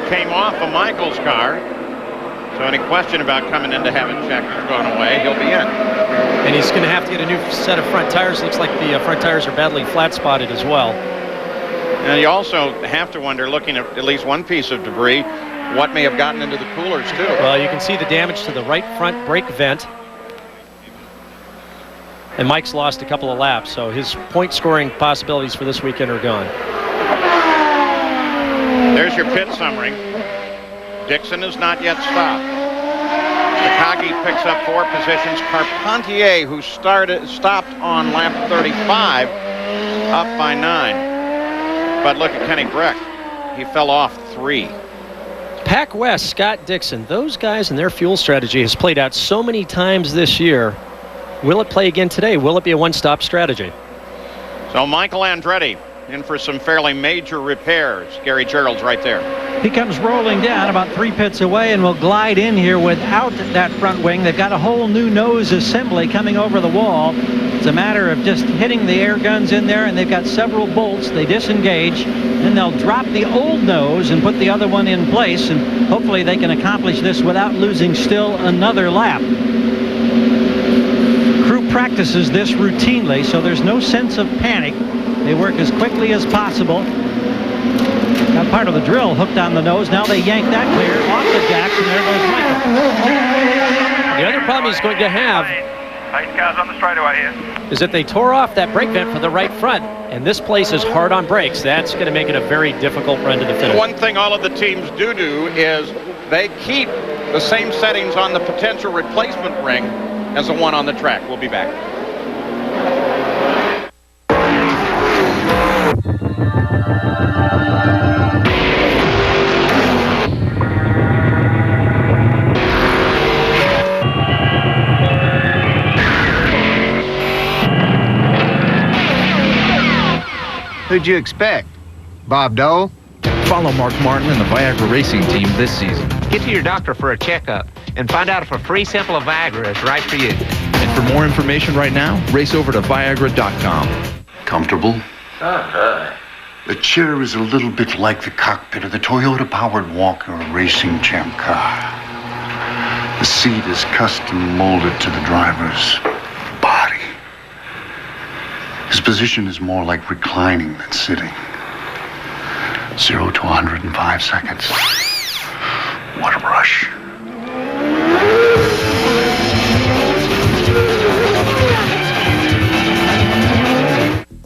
came off of Michael's car. So any question about coming in to have it checked has gone away. He'll be in. And he's going to have to get a new set of front tires. Looks like the front tires are badly flat spotted as well. And you also have to wonder, looking at least one piece of debris, what may have gotten into the coolers too. Well, you can see the damage to the right front brake vent. And Mike's lost a couple of laps, so his point scoring possibilities for this weekend are gone. There's your pit summary. Dixon is not yet stopped. Takagi picks up 4 positions. Carpentier, who stopped on lap 35, up by 9. But look at Kenny Breck. He fell off 3. Pac West, Scott Dixon, those guys and their fuel strategy has played out so many times this year. Will it play again today? Will it be a one-stop strategy? So Michael Andretti in for some fairly major repairs. Gary Gerald's right there. He comes rolling down about 3 pits away and will glide in here without that front wing. They've got a whole new nose assembly coming over the wall. It's a matter of just hitting the air guns in there, and they've got several bolts. They disengage, then they'll drop the old nose and put the other one in place, and hopefully they can accomplish this without losing still another lap. Crew practices this routinely, so there's no sense of panic. They work as quickly as possible. Got part of the drill hooked on the nose. Now they yank that clear off the jacks, and there goes Michael. The other problem he's going to have cars on the straightaway here is that they tore off that brake vent for the right front, and this place is hard on brakes. That's going to make it a very difficult run to the finish. One thing all of the teams do is they keep the same settings on the potential replacement ring as the one on the track. We'll be back. Who'd you expect? Bob Dole? Follow Mark Martin and the Viagra racing team this season. Get to your doctor for a checkup and find out if a free sample of Viagra is right for you. And for more information right now, race over to Viagra.com. Comfortable? Uh-huh. The chair is a little bit like the cockpit of the Toyota-powered Walker Racing Champ car. The seat is custom molded to the driver's body. His position is more like reclining than sitting. 0 to 100 in 5 seconds. What a rush.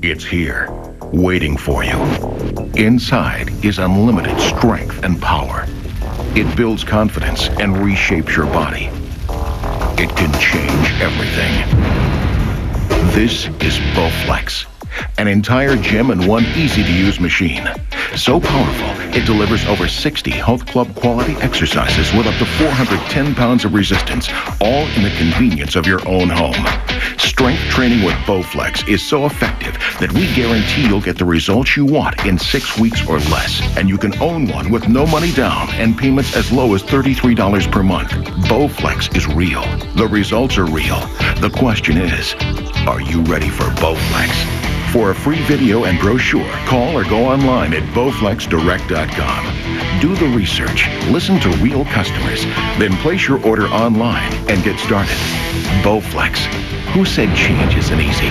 It's here, waiting for you. Inside is unlimited strength and power. It builds confidence and reshapes your body. It can change everything. This is Bowflex, an entire gym in one easy-to-use machine. So powerful, it delivers over 60 health club quality exercises with up to 410 pounds of resistance, all in the convenience of your own home. Strength training with Bowflex is so effective that we guarantee you'll get the results you want in 6 weeks or less. And you can own one with no money down and payments as low as $33 per month. Bowflex is real. The results are real. The question is, are you ready for Bowflex? For a free video and brochure, call or go online at bowflexdirect.com. Do the research, listen to real customers, then place your order online and get started. Bowflex. Who said change isn't easy?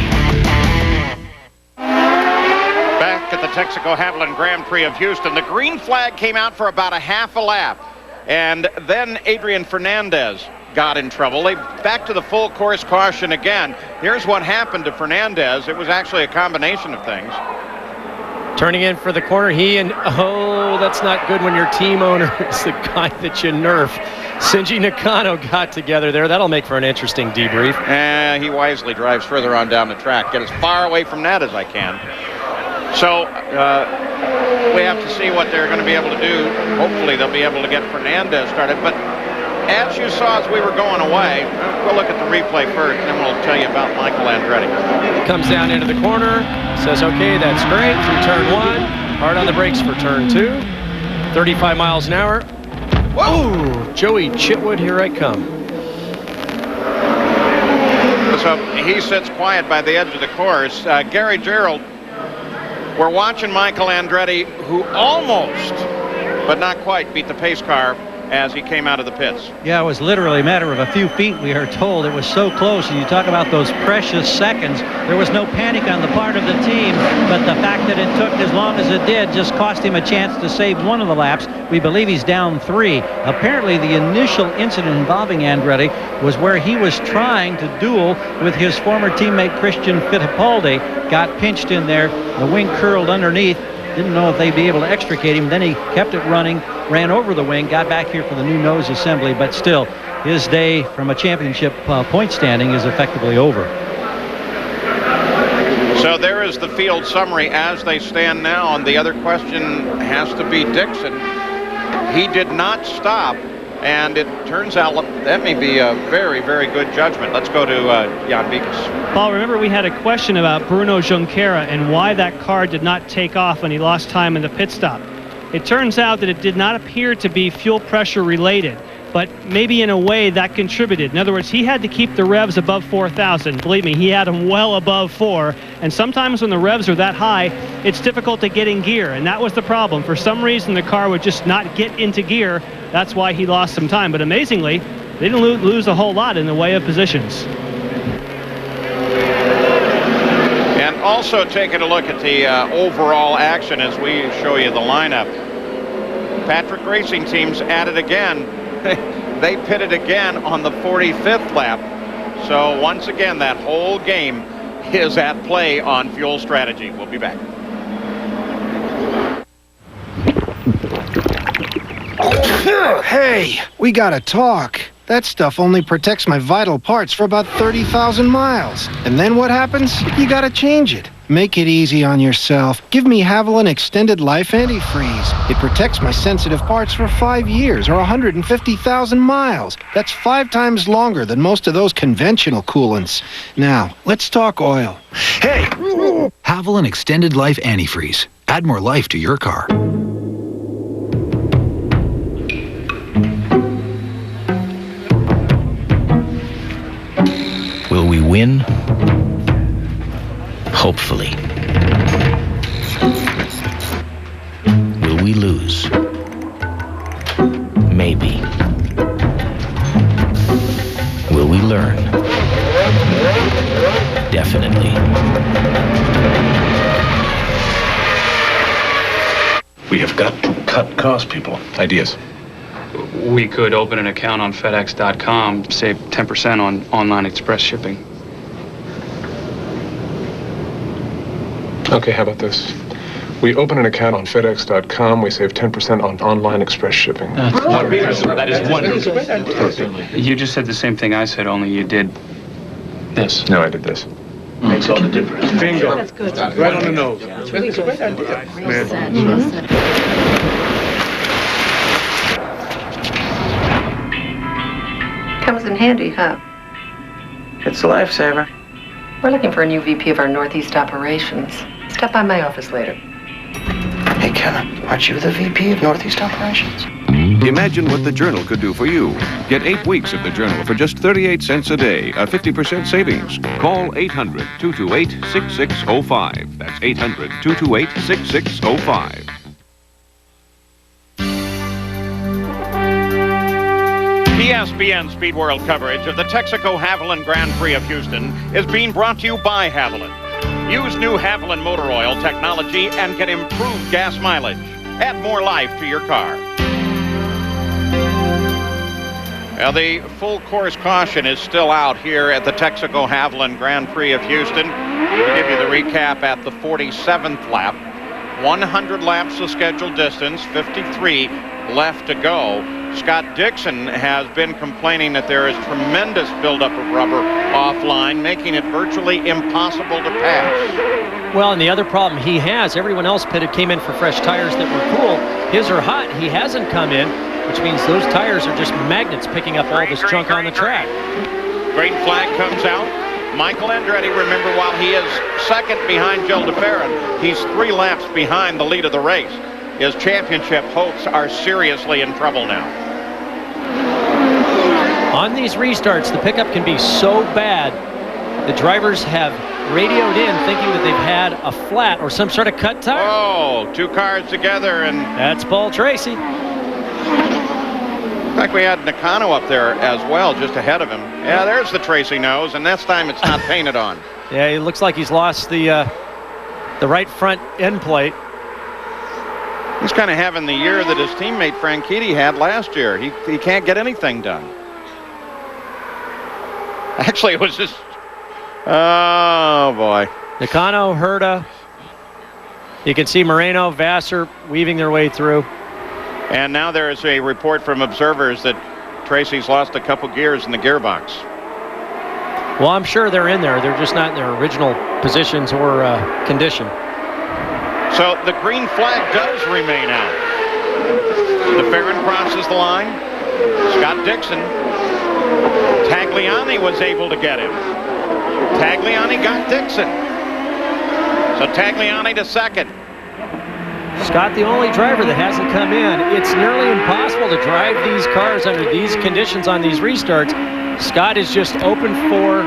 Back at the Texaco Haviland Grand Prix of Houston, the green flag came out for about a half a lap. And then Adrian Fernandez got in trouble. They back to the full course caution again. Here's what happened to Fernandez. It was actually a combination of things. Turning in for the corner, that's not good when your team owner is the guy that you nerf. Shinji Nakano got together there. That'll make for an interesting debrief. He wisely drives further on down the track. Get as far away from that as I can. So we have to see what they're going to be able to do. Hopefully they'll be able to get Fernandez started. But as you saw as we were going away, we'll look at the replay first, and then we'll tell you about Michael Andretti. Comes down into the corner, says, okay, that's great, through turn 1. Hard on the brakes for turn 2. 35 miles an hour. Whoa! Joey Chitwood, here I come. So he sits quiet by the edge of the course. Gary Gerald, we're watching Michael Andretti, who almost, but not quite, beat the pace car as he came out of the pits. Yeah, it was literally a matter of a few feet, we are told. It was so close, and you talk about those precious seconds. There was no panic on the part of the team, but the fact that it took as long as it did just cost him a chance to save one of the laps. We believe he's down 3. Apparently, the initial incident involving Andretti was where he was trying to duel with his former teammate Christian Fittipaldi. Got pinched in there, the wing curled underneath. Didn't know if they'd be able to extricate him. Then he kept it running, ran over the wing, got back here for the new nose assembly. But still, his day from a championship point standing is effectively over. So there is the field summary as they stand now. And the other question has to be Dixon. He did not stop. And it turns out that may be a very, very good judgment. Let's go to Jan Vikas. Paul, remember we had a question about Bruno Junqueira and why that car did not take off when he lost time in the pit stop. It turns out that it did not appear to be fuel pressure related, but maybe in a way that contributed. In other words, he had to keep the revs above 4,000. Believe me, he had them well above 4. And sometimes when the revs are that high, it's difficult to get in gear. And that was the problem. For some reason, the car would just not get into gear. That's why he lost some time. But amazingly, they didn't lose a whole lot in the way of positions. And also taking a look at the overall action as we show you the lineup. Patrick Racing Team's at it again. They pitted again on the 45th lap. So once again, that whole game is at play on fuel strategy. We'll be back. Hey, we gotta talk. That stuff only protects my vital parts for about 30,000 miles. And then what happens? You gotta change it. Make it easy on yourself. Give me Haviland Extended Life Antifreeze. It protects my sensitive parts for 5 years or 150,000 miles. That's 5 times longer than most of those conventional coolants. Now, let's talk oil. Hey! Haviland Extended Life Antifreeze. Add more life to your car. Will we win? Hopefully. Will we lose? Maybe. Will we learn? Definitely. We have got to cut costs, people. Ideas. We could open an account on FedEx.com, save 10% on online express shipping. Okay, how about this? We open an account on FedEx.com, we save 10% on online express shipping. That is wonderful. You just said the same thing I said, only you did this. No, I did this. Makes all the difference. Bingo. That's good. Right on the nose. It's really a great idea. Comes in handy, huh? It's a lifesaver. We're looking for a new VP of our Northeast operations. Stop by my office later. Hey, Kevin, aren't you the VP of Northeast Operations? Imagine what the Journal could do for you. Get 8 weeks of the Journal for just 38 cents a day, a 50% savings. Call 800-228-6605. That's 800-228-6605. ESPN Speed World coverage of the Texaco Haviland Grand Prix of Houston is being brought to you by Haviland. Use new Haviland motor oil technology and get improved gas mileage. Add more life to your car. Now, the full course caution is still out here at the Texaco Haviland Grand Prix of Houston. We'll give you the recap at the 47th lap. 100 laps of scheduled distance, 53 left to go. Scott Dixon has been complaining that there is tremendous buildup of rubber offline, making it virtually impossible to pass. Well, and the other problem he has, everyone else pitted came in for fresh tires that were cool. His are hot. He hasn't come in, which means those tires are just magnets picking up all this junk on the track. Green flag comes out. Michael Andretti, remember, while he is second behind Joe DeFerrin, he's 3 laps behind the lead of the race. His championship hopes are seriously in trouble now. On these restarts, the pickup can be so bad, the drivers have radioed in thinking that they've had a flat or some sort of cut tire. Oh, 2 cars together, and that's Paul Tracy. In fact, we had Nakano up there as well, just ahead of him. Yeah, there's the Tracy nose, and this time it's not painted on. Yeah, it looks like he's lost the right front end plate. He's kind of having the year that his teammate Franchitti had last year. He can't get anything done. Actually, it was just... Oh, boy. Nakano, Herta. You can see Moreno, Vassar weaving their way through. And now there is a report from observers that Tracy's lost a couple gears in the gearbox. Well, I'm sure they're in there. They're just not in their original positions or condition. So the green flag does remain out. DeFerrin crosses the line. Scott Dixon. Tagliani was able to get him. Tagliani got Dixon. So Tagliani to second. Scott, the only driver that hasn't come in. It's nearly impossible to drive these cars under these conditions on these restarts. Scott is just open for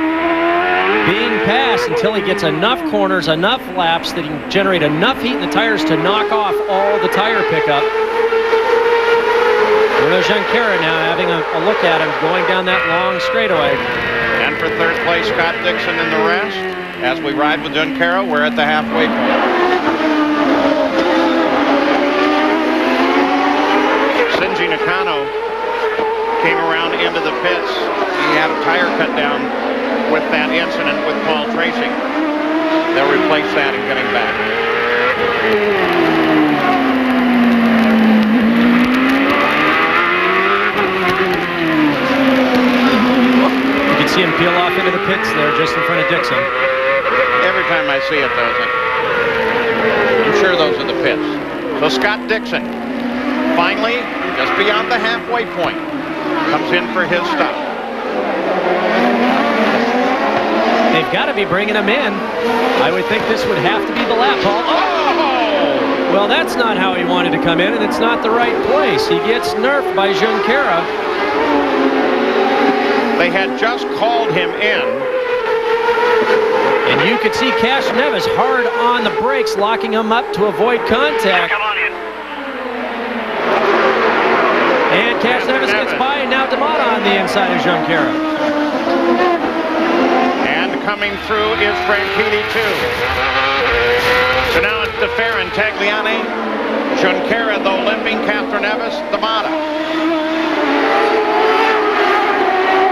being passed until he gets enough corners, enough laps that he can generate enough heat in the tires to knock off all the tire pickup. Bruno Junqueira now having a look at him going down that long straightaway. And for third place, Scott Dixon and the rest. As we ride with Junqueira, we're at the halfway point. Shinji Nakano came around into the pits. He had a tire cut down with that incident with Paul Tracy. They'll replace that and get him back. You can see him peel off into the pits there just in front of Dixon. Every time I see it, though, I'm sure those are the pits. So Scott Dixon, finally, just beyond the halfway point, comes in for his stop. They've got to be bringing him in. I would think this would have to be the lap, Paul. Oh! Well, that's not how he wanted to come in, and it's not the right place. He gets nerfed by Junqueira. They had just called him in. And you could see Cash Nevis hard on the brakes, locking him up to avoid contact. And Cash Nevis gets by, and now D'Amata on the inside of Junqueira. And coming through is Franchitti, too. So now it's DeFerrin, Tagliani, Junqueira, though limping, Castroneves, D'Amata.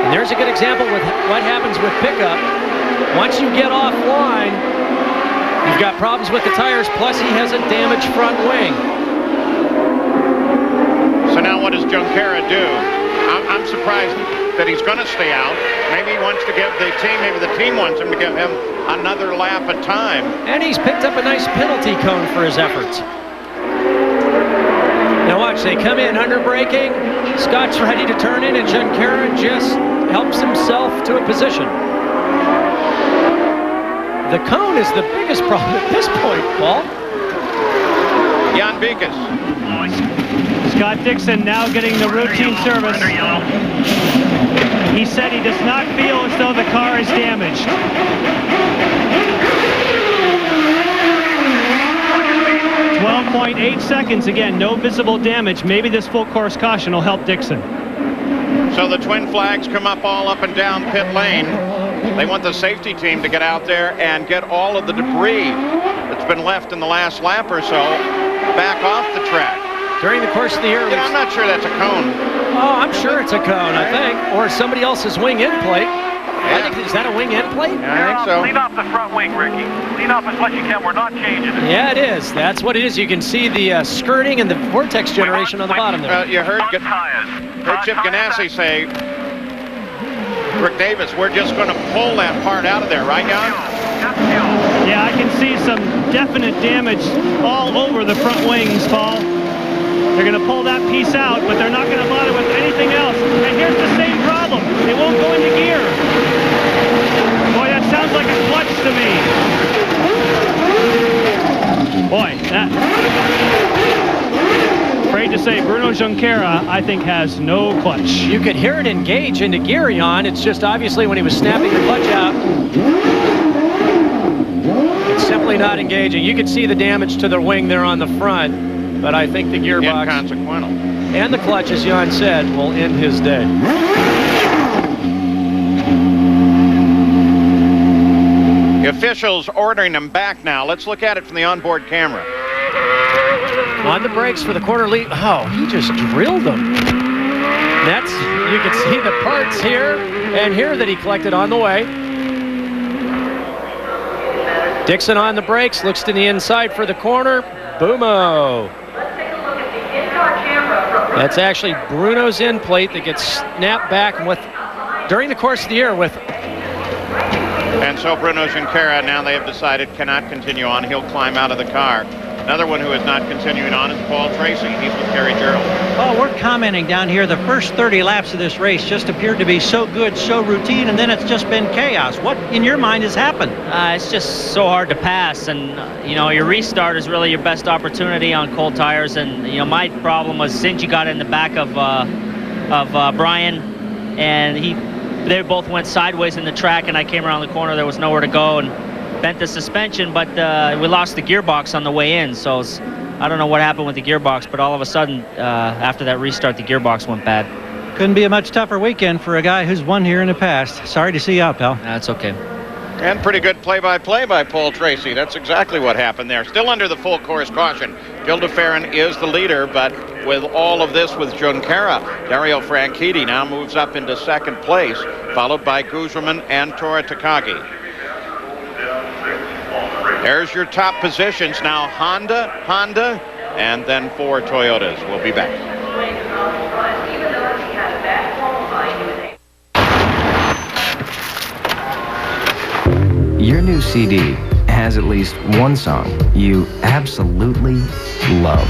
And there's a good example with what happens with pickup. Once you get offline, you've got problems with the tires, plus he has a damaged front wing. So now what does Junqueira do? I'm surprised that he's going to stay out. Maybe he wants to give the team, maybe the team wants him to give him another lap of time. And he's picked up a nice penalty cone for his efforts. Now watch, they come in under braking. Scott's ready to turn in, and Junqueira just helps himself to a position. The cone is the biggest problem at this point, Paul. Jan Beekes. Scott Dixon now getting the routine service. He said he does not feel as though the car is damaged. 12.8 seconds, again, no visible damage. Maybe this full course caution will help Dixon. So the twin flags come up all up and down pit lane. They want the safety team to get out there and get all of the debris that's been left in the last lap or so back off the track. During the course of the year, I'm not sure that's a cone. Oh, I'm sure it's a cone, I think. Or somebody else's wing end plate. I think, is that a wing end plate? Yeah, I think so. Lean off the front wing, Ricky. Lean off as much as you can. We're not changing it. Yeah, it is. That's what it is. You can see the skirting and the vortex generation on the bottom there. You heard Chip Ganassi say, Rick Davis, we're just going to pull that part out of there, right, Jan? Yeah, I can see some definite damage all over the front wings, Paul. They're going to pull that piece out, but they're not going to bother with anything else. And here's the same problem. It won't go into gear. Boy, that sounds like a clutch to me. Boy, that... Afraid to say Bruno Junqueira, I think, has no clutch. You could hear it engage into gear, Jan. It's just obviously when he was snapping the clutch out, it's simply not engaging. You could see the damage to the wing there on the front, but I think the gearbox... Inconsequential. And the clutch, as Jan said, will end his day. The officials ordering them back now. Let's look at it from the onboard camera. On the brakes for the corner lead. Oh, he just drilled them. That's, you can see the parts here and here that he collected on the way. Dixon on the brakes, looks to the inside for the corner. Boomo. That's actually Bruno's end plate that gets snapped back with during the course of the year with. And so Bruno Junqueira, now they have decided, cannot continue on. He'll climb out of the car. Another one who is not continuing on is Paul Tracy. He's with Gary Gerald. Oh, we're commenting down here. The first 30 laps of this race just appeared to be so good, so routine, and then it's just been chaos. What, in your mind, has happened? It's just so hard to pass, and you know, your restart is really your best opportunity on cold tires. And you know, my problem was since you got in the back of Brian, and they both went sideways in the track, and I came around the corner. There was nowhere to go, and bent the suspension, but we lost the gearbox on the way in, so I don't know what happened with the gearbox, but all of a sudden, after that restart, the gearbox went bad. Couldn't be a much tougher weekend for a guy who's won here in the past. Sorry to see you out, pal. That's okay. And pretty good play-by-play by Paul Tracy. That's exactly what happened there. Still under the full course caution. Gil DeFerrin is the leader, but with all of this with Junqueira, Dario Franchitti now moves up into second place, followed by Guzman and Tora Takagi. There's your top positions now. Honda, and then 4 Toyotas. We'll be back. Your new CD has at least one song you absolutely love.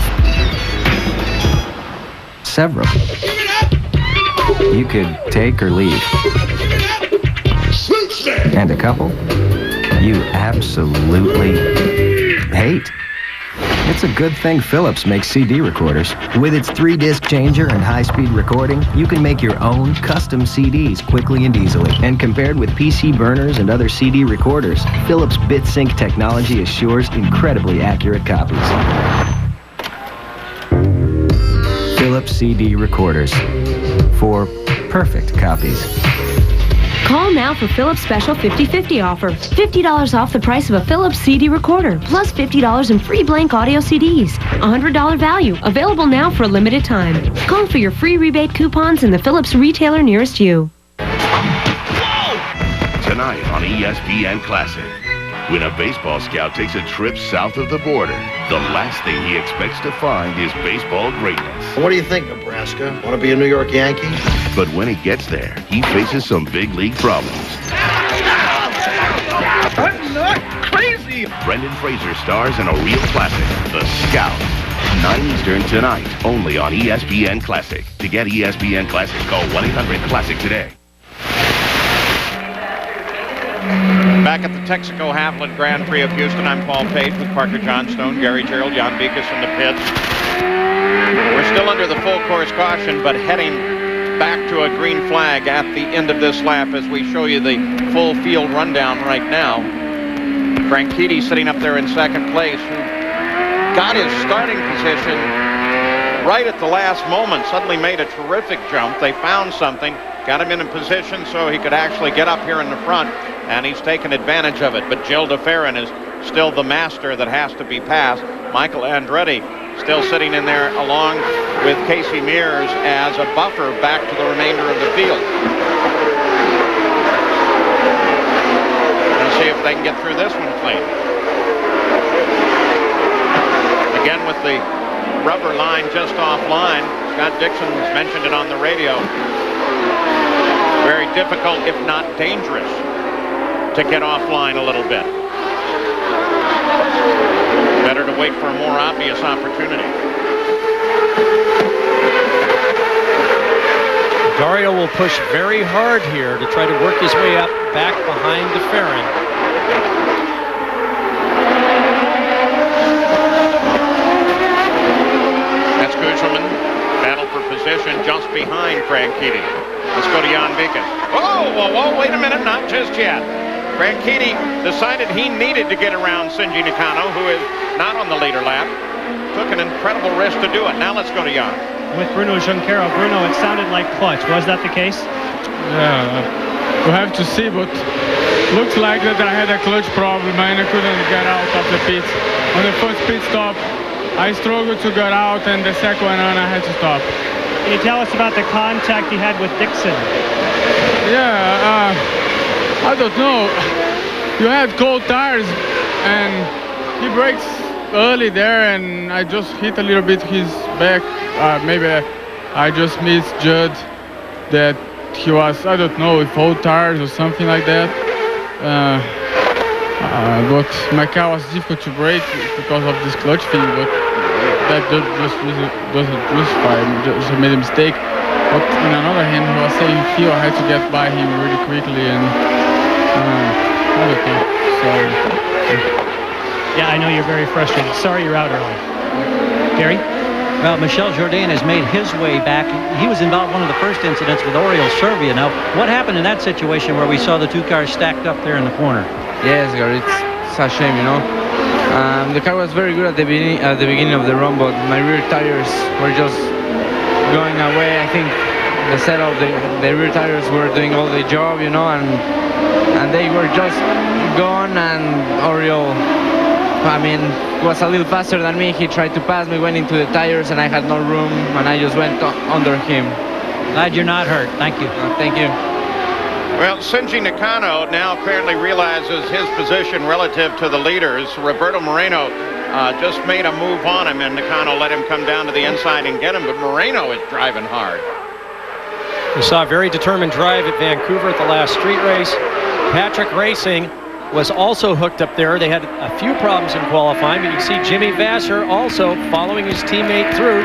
Several. You could take or leave. And a couple you absolutely hate. It's a good thing Philips makes CD recorders. With its 3-disc changer and high-speed recording, you can make your own custom CDs quickly and easily. And compared with PC burners and other CD recorders, Philips BitSync technology assures incredibly accurate copies. Philips CD recorders for perfect copies. Call now for Philips special 50/50 offer. $50 off the price of a Philips CD recorder, plus $50 in free blank audio CDs. $100 value, available now for a limited time. Call for your free rebate coupons in the Philips retailer nearest you. Tonight on ESPN Classic, when a baseball scout takes a trip south of the border, the last thing he expects to find is baseball greatness. What do you think, Nebraska? Want to be a New York Yankee? But when he gets there, he faces some big league problems. I'm not crazy! Brendan Fraser stars in a real classic, The Scout. 9 Eastern tonight, only on ESPN Classic. To get ESPN Classic, call 1-800-CLASSIC today. Back at the Texaco Haviland Grand Prix of Houston, I'm Paul Page with Parker Johnstone, Gary Gerald, Jan Beekes in the pits. We're still under the full course caution, but heading back to a green flag at the end of this lap as we show you the full field rundown right now. Franchitti sitting up there in second place, who got his starting position right at the last moment, suddenly made a terrific jump. They found something, got him in a position so he could actually get up here in the front, and he's taken advantage of it. But Gil de Ferran is still the master that has to be passed. Michael Andretti still sitting in there along with Casey Mears as a buffer back to the remainder of the field. Let's see if they can get through this one clean. Again with the rubber line just offline. Scott Dixon mentioned it on the radio. Very difficult, if not dangerous, to get offline a little bit. Better to wait for a more obvious opportunity. Dario will push very hard here to try to work his way up back behind de Ferran. That's Guzman. Battle for position just behind Franchitti. Let's go to Jan Viken. Whoa, wait a minute, not just yet. Franchitti decided he needed to get around Shinji Nakano, who is not on the leader lap. Took an incredible risk to do it. Now let's go to Jan. With Bruno Junqueira. Bruno, it sounded like clutch. Was that the case? Yeah, we'll have to see, but looks like that I had a clutch problem and I couldn't get out of the pit. On the first pit stop, I struggled to get out, and the second one I had to stop. Can you tell us about the contact you had with Dixon? Yeah, I don't know. You had cold tires, and he brakes early there, and I just hit a little bit his back. Maybe I just misjudged that he was, I don't know, with old tires or something like that. But my car was difficult to brake because of this clutch thing, but that doesn't justify me, just made a mistake. But on another hand, he was saying here I had to get by him really quickly, and I don't know. Sorry. Yeah, I know you're very frustrated. Sorry you're out early. Gary? Well, Michel Jourdain has made his way back. He was involved in one of the first incidents with Oriol Servia. Now, what happened in that situation where we saw the two cars stacked up there in the corner? Yes, Gary, it's a shame, you know. The car was very good at the beginning of the run, but my rear tires were just going away. I think the setup, the rear tires were doing all the job, you know, and they were just gone, and Oriol, I mean, was a little faster than me. He tried to pass me, went into the tires, and I had no room, and I just went under him. Glad you're not hurt. Thank you. Thank you. Well, Shinji Nakano now apparently realizes his position relative to the leaders. Roberto Moreno just made a move on him, and Nakano let him come down to the inside and get him, but Moreno is driving hard. We saw a very determined drive at Vancouver at the last street race. Patrick Racing was also hooked up there. They had a few problems in qualifying, but you see Jimmy Vasser also following his teammate through.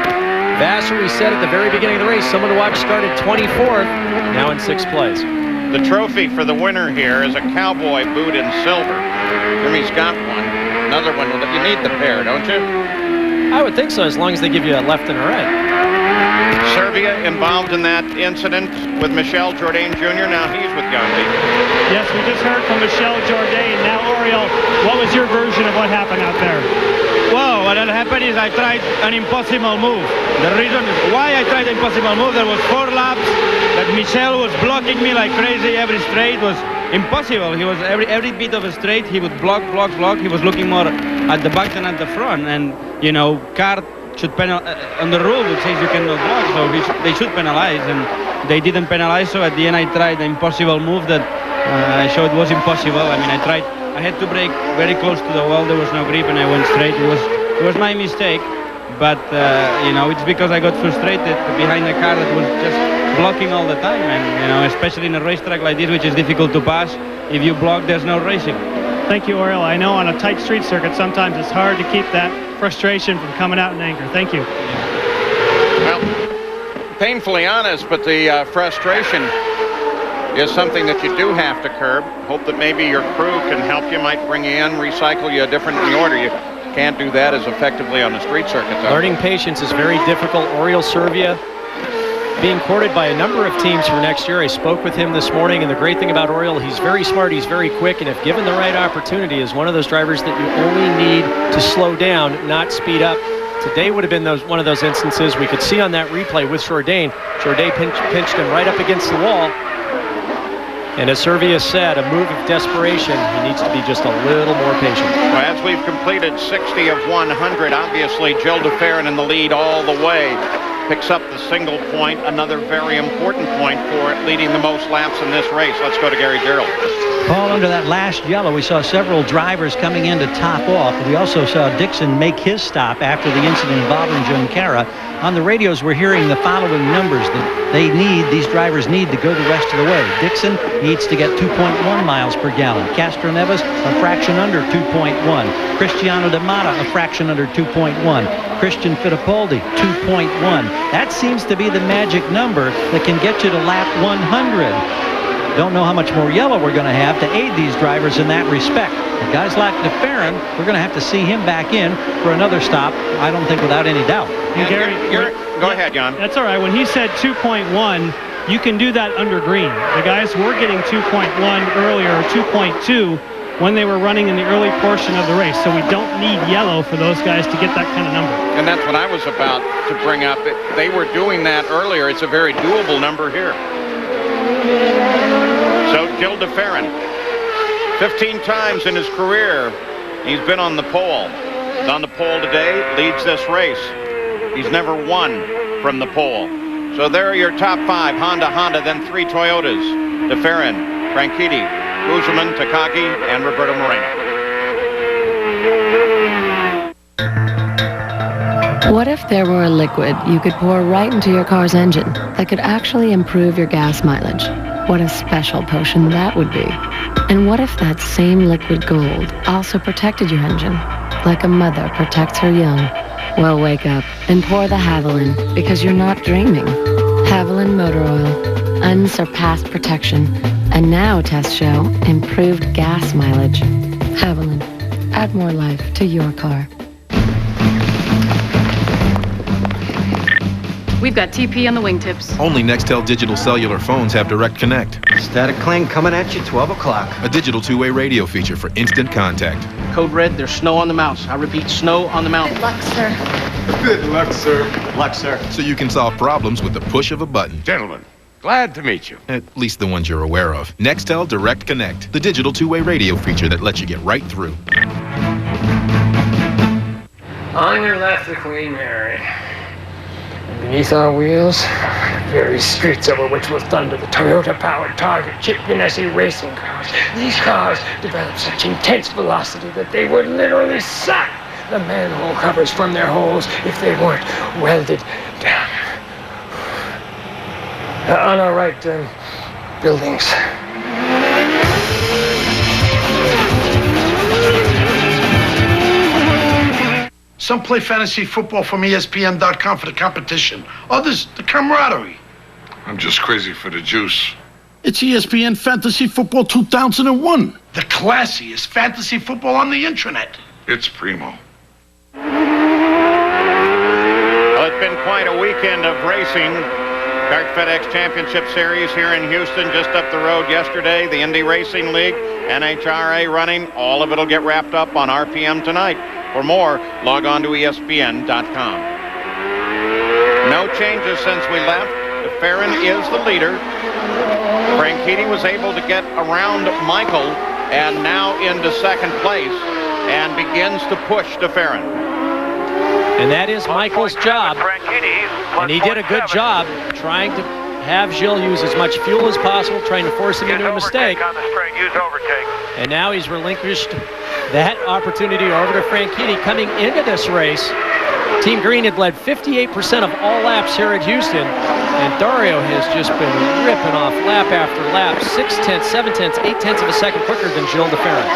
Vasser, we said at the very beginning of the race, someone to watch, started 24th, now in 6th place. The trophy for the winner here is a cowboy boot in silver. Jimmy's got one. Another one. You need the pair, don't you? I would think so, as long as they give you a left and a right. Servia involved in that incident with Michel Jourdain Jr. Now he's with Gandhi. Yes, we just heard from Michel Jourdain. Now, Oriol, what was your version of what happened out there? Well, what had happened is I tried an impossible move. The reason why I tried an impossible move, there was 4 laps that Michel was blocking me like crazy. Every straight was impossible. He was every bit of a straight, he would block. He was looking more at the back than at the front. And, you know, CART should penalize, on the rule it says you cannot block, so they should penalize, and they didn't penalize. So at the end I tried the impossible move that I showed was impossible. I mean, I had to brake very close to the wall. There was no grip, and I went straight. It was my mistake, but you know, it's because I got frustrated behind the car that was just blocking all the time, and you know, especially in a racetrack like this, which is difficult to pass. If you block, there's no racing. Thank you, Oriol. I know on a tight street circuit, sometimes it's hard to keep that frustration from coming out in anger. Thank you. Well, painfully honest, but the frustration is something that you do have to curb. Hope that maybe your crew can help you, might bring you in, recycle you a different order. You can't do that as effectively on the street circuit, though. Learning patience is very difficult. Oriol Servia being courted by a number of teams for next year. I spoke with him this morning, and the great thing about Oriol, he's very smart, he's very quick, and if given the right opportunity, is one of those drivers that you only need to slow down, not speed up, Today would have been one of those instances we could see on that replay with Jourdain. Jourdain pinched him right up against the wall. And as Servius said, a move of desperation. He needs to be just a little more patient. Well, as we've completed 60 of 100, obviously Jill DeFerrin in the lead all the way. Picks up the single point, another very important point for leading the most laps in this race. Let's go to Gary Gerald. Paul, under that last yellow, we saw several drivers coming in to top off. We also saw Dixon make his stop after the incident involving Junqueira. On the radios, we're hearing the following numbers that these drivers need to go the rest of the way. Dixon needs to get 2.1 miles per gallon. Castro Neves, a fraction under 2.1. Cristiano De Mata, a fraction under 2.1. Christian Fittipaldi, 2.1. That seems to be the magic number that can get you to lap 100. Don't know how much more yellow we're going to have to aid these drivers in that respect. But guys like DeFerrin, we're going to have to see him back in for another stop, I don't think without any doubt. And Gary, go ahead, John. That's all right. When he said 2.1, you can do that under green. The guys were getting 2.1 earlier, or 2.2, when they were running in the early portion of the race. So we don't need yellow for those guys to get that kind of number. And that's what I was about to bring up. They were doing that earlier. It's a very doable number here. So Jill DeFerrin, 15 times in his career, he's been on the pole. He's on the pole today, leads this race. He's never won from the pole. So there are your top 5, Honda, then 3 Toyotas. DeFerrin, Franchitti, Guzman, Takagi, and Roberto Moreno. What if there were a liquid you could pour right into your car's engine that could actually improve your gas mileage? What a special potion that would be. And what if that same liquid gold also protected your engine, like a mother protects her young? Well, wake up and pour the Haviland, because you're not dreaming. Haviland Motor Oil, unsurpassed protection, and now tests show improved gas mileage. Haviland, add more life to your car. We've got TP on the wingtips. Only Nextel digital cellular phones have Direct Connect. Static cling coming at you, 12 o'clock. A digital two-way radio feature for instant contact. Code red, there's snow on the mountains. I repeat, snow on the mountains. Good luck, sir. Good luck, sir. Good luck, sir. So you can solve problems with the push of a button. Gentlemen, glad to meet you. At least the ones you're aware of. Nextel Direct Connect, the digital two-way radio feature that lets you get right through. On your left, the Queen Mary. Beneath our wheels, the very streets over which will thunder the Toyota-powered Target Chip Ganassi racing cars. These cars develop such intense velocity that they would literally suck the manhole covers from their holes if they weren't welded down. On our right, buildings. Some play fantasy football from ESPN.com for the competition. Others, the camaraderie. I'm just crazy for the juice. It's ESPN Fantasy Football 2001. The classiest fantasy football on the internet. It's primo. Well, it's been quite a weekend of racing. CART FedEx Championship Series here in Houston, just up the road yesterday. The Indy Racing League, NHRA running. All of it will get wrapped up on RPM tonight. For more, log on to ESPN.com. No changes since we left. DeFerrin is the leader. Franchitti was able to get around Michael and now into second place and begins to push DeFerrin. And that is Michael's job. And he did a good job trying to have Gilles use as much fuel as possible, trying to force him into a mistake. And now he's relinquished that opportunity over to Franchitti coming into this race. Team Green had led 58% of all laps here at Houston, and Dario has just been ripping off lap after lap, 6/10, 7/10, 8/10 of a second quicker than Gilles DeFerrin.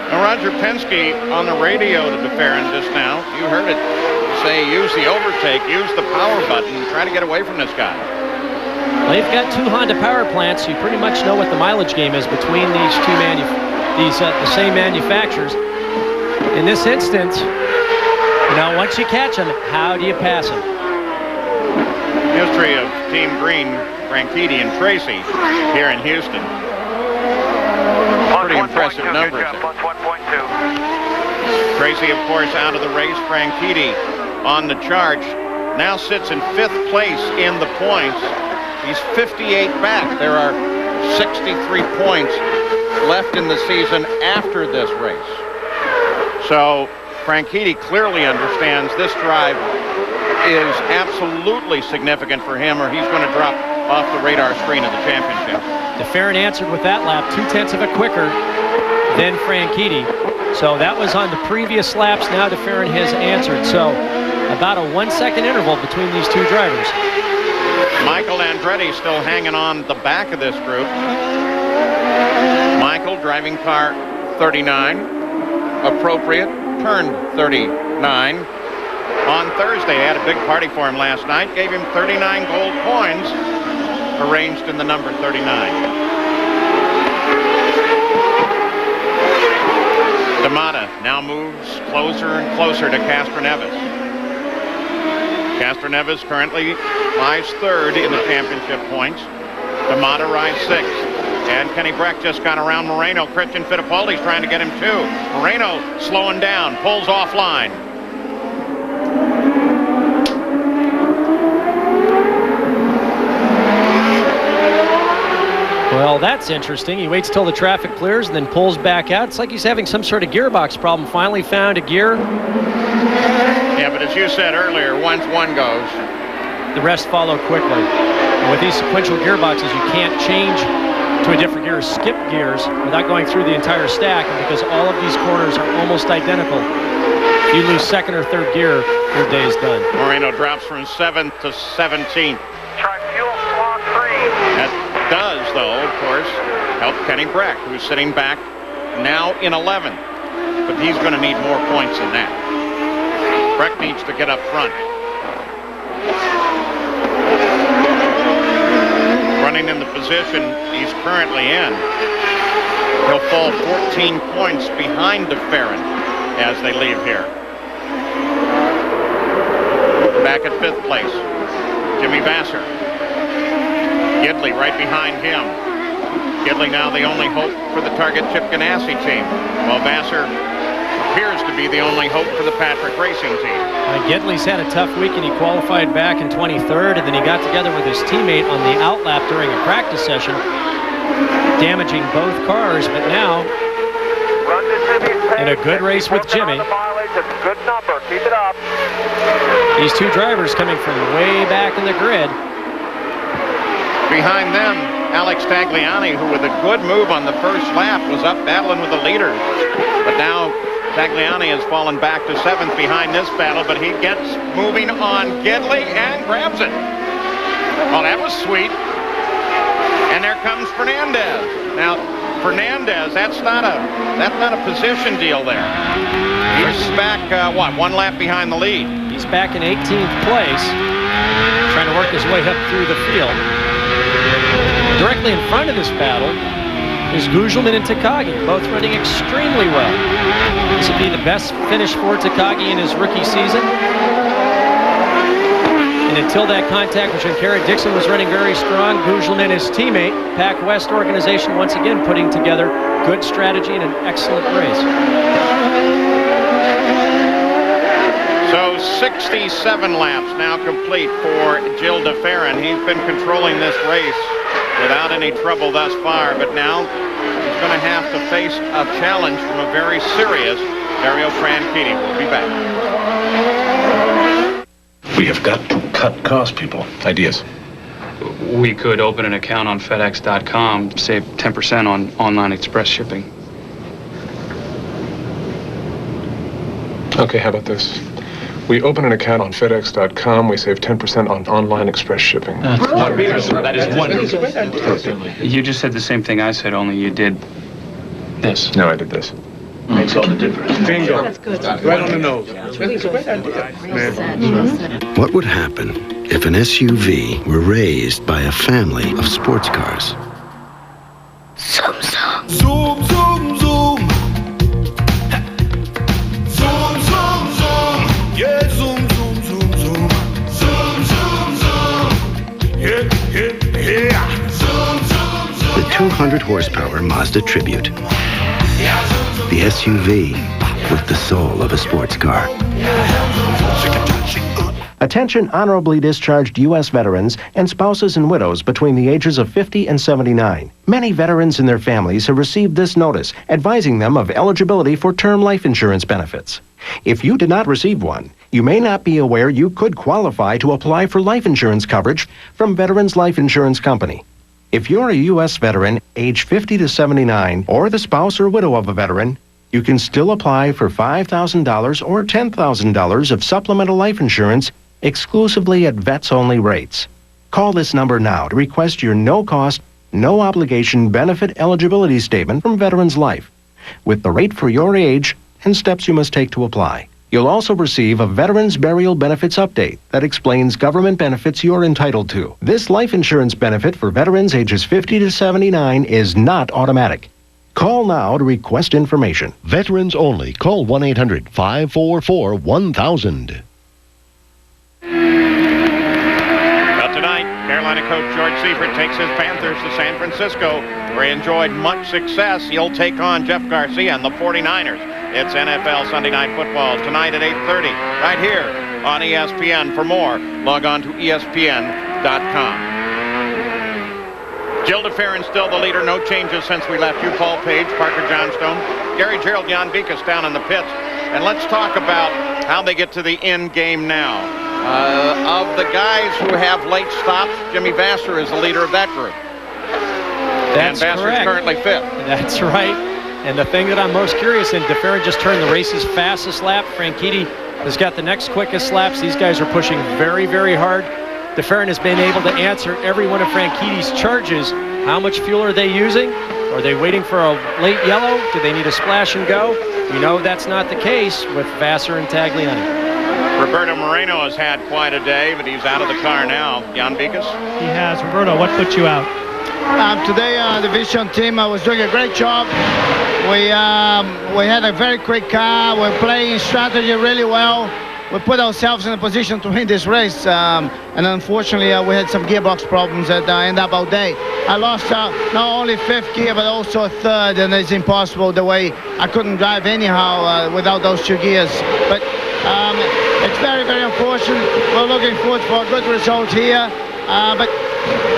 Now, Roger Penske on the radio to DeFerrin just now, you heard it say use the overtake, use the power button, try to get away from this guy. Well, they've got 2 Honda power plants, so you pretty much know what the mileage game is between these two the same manufacturers. In this instance, you know, once you catch them, how do you pass them? History of Team Green, Franchitti and Tracy here in Houston. Pretty impressive numbers. Tracy, of course, out of the race. Franchitti on the chart. Now sits in 5th place in the points. He's 58 back. There are 63 points left in the season after this race. So Franchitti clearly understands this drive is absolutely significant for him, or he's going to drop off the radar screen of the championship. DeFerrin answered with that lap 0.2 quicker than Franchitti. So that was on the previous laps. Now DeFerrin has answered. So about a 1 second interval between these two drivers. Michael Andretti still hanging on the back of this group. Michael driving car 39, appropriate, turned 39. On Thursday, they had a big party for him last night, gave him 39 gold coins, arranged in the number 39. D'Amata now moves closer and closer to Castroneves. Castroneves currently lies 3rd in the championship points. D'Amata rides 6th. And Kenny Breck just got around Moreno. Christian Fittipaldi's trying to get him too. Moreno slowing down, pulls offline. Well, that's interesting. He waits till the traffic clears and then pulls back out. It's like he's having some sort of gearbox problem. Finally found a gear. Yeah, but as you said earlier, once one goes, the rest follow quickly. And with these sequential gearboxes, you can't change to a different gear, skip gears without going through the entire stack, and because all of these corners are almost identical, if you lose 2nd or 3rd gear, your day is done. Moreno drops from 7th to 17th. Try fuel slot 3. That does, though, of course, help Kenny Breck, who's sitting back now in 11th. But he's going to need more points than that. Breck needs to get up front. Running in the position he's currently in, he'll fall 14 points behind DeFerrin as they leave here. Back at 5th place, Jimmy Vasser. Gidley right behind him. Gidley now the only hope for the Target Chip Ganassi team, while Vasser appears to be the only hope for the Patrick Racing team. Gidley's had a tough week, and he qualified back in 23rd, and then he got together with his teammate on the outlap during a practice session, damaging both cars. But now, in a good race with Jimmy, Good number. Keep it up. These two drivers coming from way back in the grid. Behind them, Alex Tagliani, who with a good move on the first lap was up battling with the leaders. But now Tagliani has fallen back to 7th behind this battle, but he gets moving on Gidley and grabs it. Well, that was sweet. And there comes Fernandez. Now, Fernandez, that's not a position deal there. He's back, 1 lap behind the lead. He's back in 18th place, trying to work his way up through the field. Directly in front of this battle is Gugelmin and Takagi, both running extremely well. This would be the best finish for Takagi in his rookie season. And until that contact with Shankara, Dixon was running very strong. Gugelmin, his teammate, Pac West organization, once again putting together good strategy and an excellent race. So 67 laps now complete for Gil DeFerrin. He's been controlling this race without any trouble thus far, but now he's going to have to face a challenge from a very serious Dario Franchitti. We'll be back. We have got to cut costs, people. Ideas? We could open an account on FedEx.com, save 10% on online express shipping. Okay, how about this? We open an account on FedEx.com. We save 10% on online express shipping. That is wonderful. You just said the same thing I said, only you did this. No, I did this. Makes all the difference. Bingo. That's good. Right on the nose. That's a great idea. What would happen if an SUV were raised by a family of sports cars? Zoom, zoom. Zoom, zoom, zoom. Zoom, zoom, zoom. Yeah, zoom, zoom, zoom, zoom. Zoom, zoom, zoom. Yeah, yeah, yeah. Zoom, zoom, zoom. The 200 horsepower Mazda Tribute. The SUV with the soul of a sports car. Attention honorably discharged U.S. veterans and spouses and widows between the ages of 50 and 79. Many veterans and their families have received this notice advising them of eligibility for term life insurance benefits. If you did not receive one, you may not be aware you could qualify to apply for life insurance coverage from Veterans Life Insurance Company. If you're a U.S. veteran, age 50 to 79, or the spouse or widow of a veteran, you can still apply for $5,000 or $10,000 of supplemental life insurance exclusively at vets-only rates. Call this number now to request your no-cost, no-obligation benefit eligibility statement from Veterans Life, with the rate for your age and steps you must take to apply. You'll also receive a Veterans Burial Benefits Update that explains government benefits you're entitled to. This life insurance benefit for veterans ages 50 to 79 is not automatic. Call now to request information. Veterans only. Call 1-800-544-1000. Carolina coach George Seifert takes his Panthers to San Francisco, where he enjoyed much success. He'll take on Jeff Garcia and the 49ers. It's NFL Sunday Night Football tonight at 8:30, right here on ESPN. For more, log on to ESPN.com. Jill DeFerrin still the leader. No changes since we left you. Paul Page, Parker Johnstone, Gary Gerald, Jan Vikas down in the pits. And let's talk about how they get to the end game now. Of the guys who have late stops, Jimmy Vasser is the leader of that group. That's and Vasser's correct. Currently fifth. That's right. And the thing that I'm most curious in, DeFerrin just turned the race's fastest lap. Franchitti has got the next quickest laps. These guys are pushing very, very hard. DeFerrin has been able to answer every one of Franchitti's charges. How much fuel are they using? Are they waiting for a late yellow? Do they need a splash and go? We know that's not the case with Vasser and Tagliani. Roberto Moreno has had quite a day, but he's out of the car now. Jan Vikas? He has. Roberto, what put you out? Today, the Vision team was doing a great job. We had a very quick car. We're playing strategy really well. We put ourselves in a position to win this race, and unfortunately, we had some gearbox problems that ended up all day. I lost not only fifth gear, but also a third, and it's impossible the way I couldn't drive anyhow without those two gears. But it's very, very unfortunate. We're looking forward for a good result here, but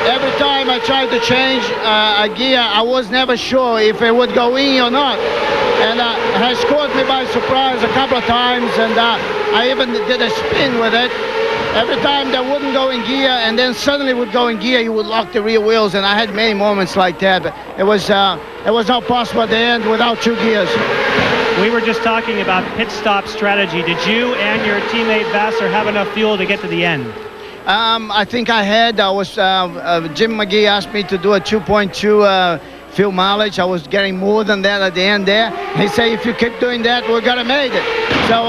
every time I tried to change a gear, I was never sure if it would go in or not. And it has caught me by surprise a couple of times, and I even did a spin with it. Every time that wouldn't go in gear, and then suddenly would go in gear, you would lock the rear wheels, and I had many moments like that. But it was not possible at the end without two gears. We were just talking about pit stop strategy. Did you and your teammate Vasser have enough fuel to get to the end? I think I had. Jim McGee asked me to do a 2.2 fuel mileage. I was getting more than that at the end there. He said, if you keep doing that, we're going to make it. So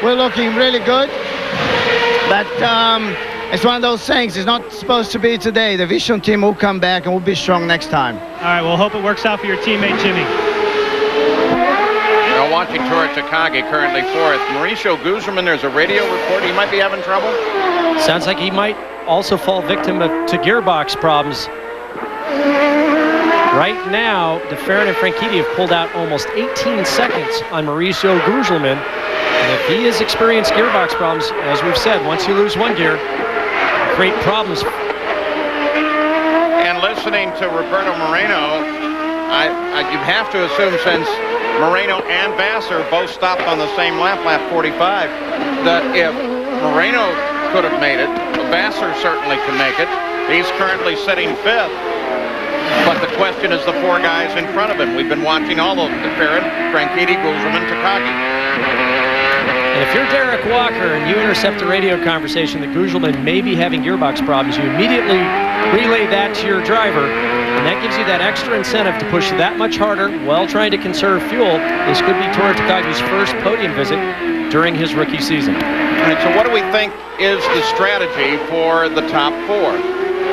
we're looking really good. But it's one of those things. It's not supposed to be today. The Vision team will come back and we'll be strong next time. All right, we'll hope it works out for your teammate, Jimmy. Now watching Tora Takagi currently fourth. Mauricio Guzman, there's a radio report he might be having trouble. Sounds like he might also fall victim to gearbox problems. Right now, DeFerrin and Franchitti have pulled out almost 18 seconds on Mauricio Guzman. And if he has experienced gearbox problems, as we've said, once you lose one gear, create problems. And listening to Roberto Moreno, you'd have to assume since Moreno and Vasser both stopped on the same lap 45, that if Moreno could have made it, Vasser certainly can make it. He's currently sitting fifth. But the question is the four guys in front of him. We've been watching all of them, DeFerrin, Franchitti, Guzman, Takagi. And if you're Derek Walker and you intercept the radio conversation that Guzman may be having gearbox problems, you immediately relay that to your driver, and that gives you that extra incentive to push that much harder while trying to conserve fuel. This could be Tora Takagi's first podium visit during his rookie season. All right, so what do we think is the strategy for the top four?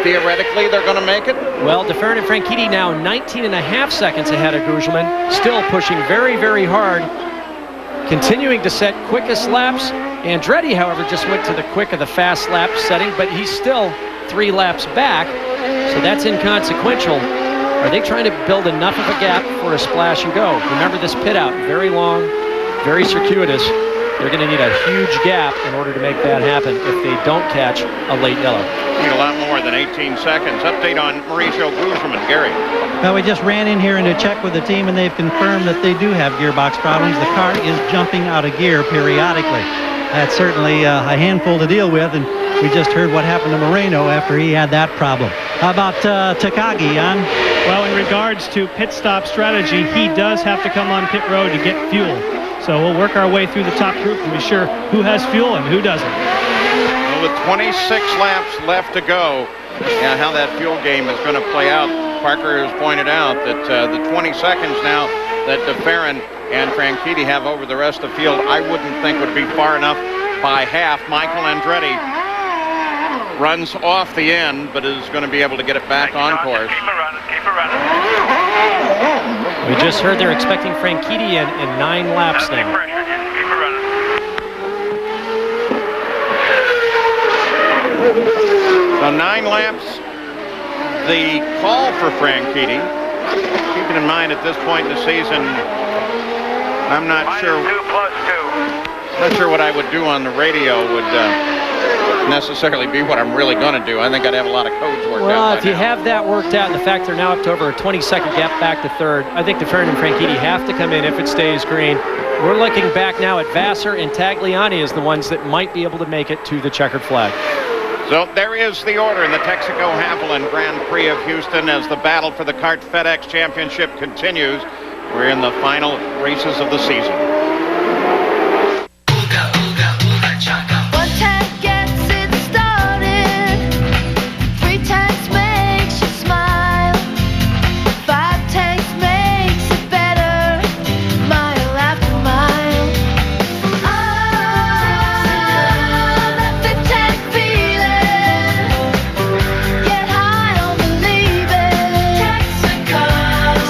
Theoretically, they're going to make it? Well, DeFerrin and Franchitti now 19.5 seconds ahead of Guzman, still pushing very, very hard, continuing to set quickest laps. Andretti, however, just went to the quick of the fast lap setting, but he's still 3 laps back, so that's inconsequential. Are they trying to build enough of a gap for a splash and go? Remember this pit out, very long, very circuitous. They're going to need a huge gap in order to make that happen if they don't catch a late yellow. Need a lot more than 18 seconds. Update on Mauricio Guzman, Gary. Well, we just ran in here and to check with the team, and they've confirmed that they do have gearbox problems. The car is jumping out of gear periodically. That's certainly a handful to deal with, and we just heard what happened to Moreno after he had that problem. How about Takagi, Jan? Well, in regards to pit stop strategy, he does have to come on pit road to get fuel. So we'll work our way through the top group and be sure who has fuel and who doesn't. Well, with 26 laps left to go, and how that fuel game is going to play out, Parker has pointed out that the 20 seconds now that DeFerrin and Franchitti have over the rest of the field, I wouldn't think would be far enough by half. Michael Andretti runs off the end, but is going to be able to get it back on course. Keep it running, keep it running. We just heard they're expecting Franchitti in 9 laps now. Pressure, just keep it running. So 9 laps. The call for Franchitti, keeping in mind at this point in the season, I'm not sure. Not sure what I would do on the radio would necessarily be what I'm really going to do. I think I'd have a lot of codes worked out. Well, if you have that worked out, and the fact they're now up to over a 20-second gap back to third, I think DeFerrin and Franchitti have to come in if it stays green. We're looking back now at Vassar and Tagliani as the ones that might be able to make it to the checkered flag. So there is the order in the Texaco Haviland Grand Prix of Houston as the battle for the CART FedEx Championship continues. We're in the final races of the season. One tag gets it started. 3 tags makes you smile. 5 tags makes it better. Mile after mile. That 5th tag feeling. Get high on believing. Texaco,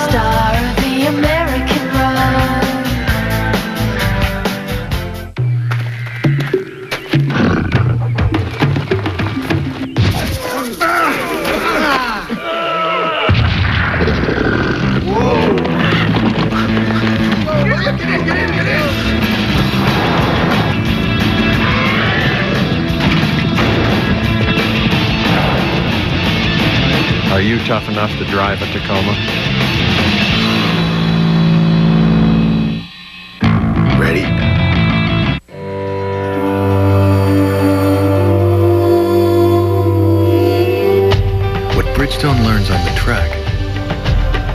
star of the American run. Are you tough enough to drive at Tacoma? Ready? What Bridgestone learns on the track,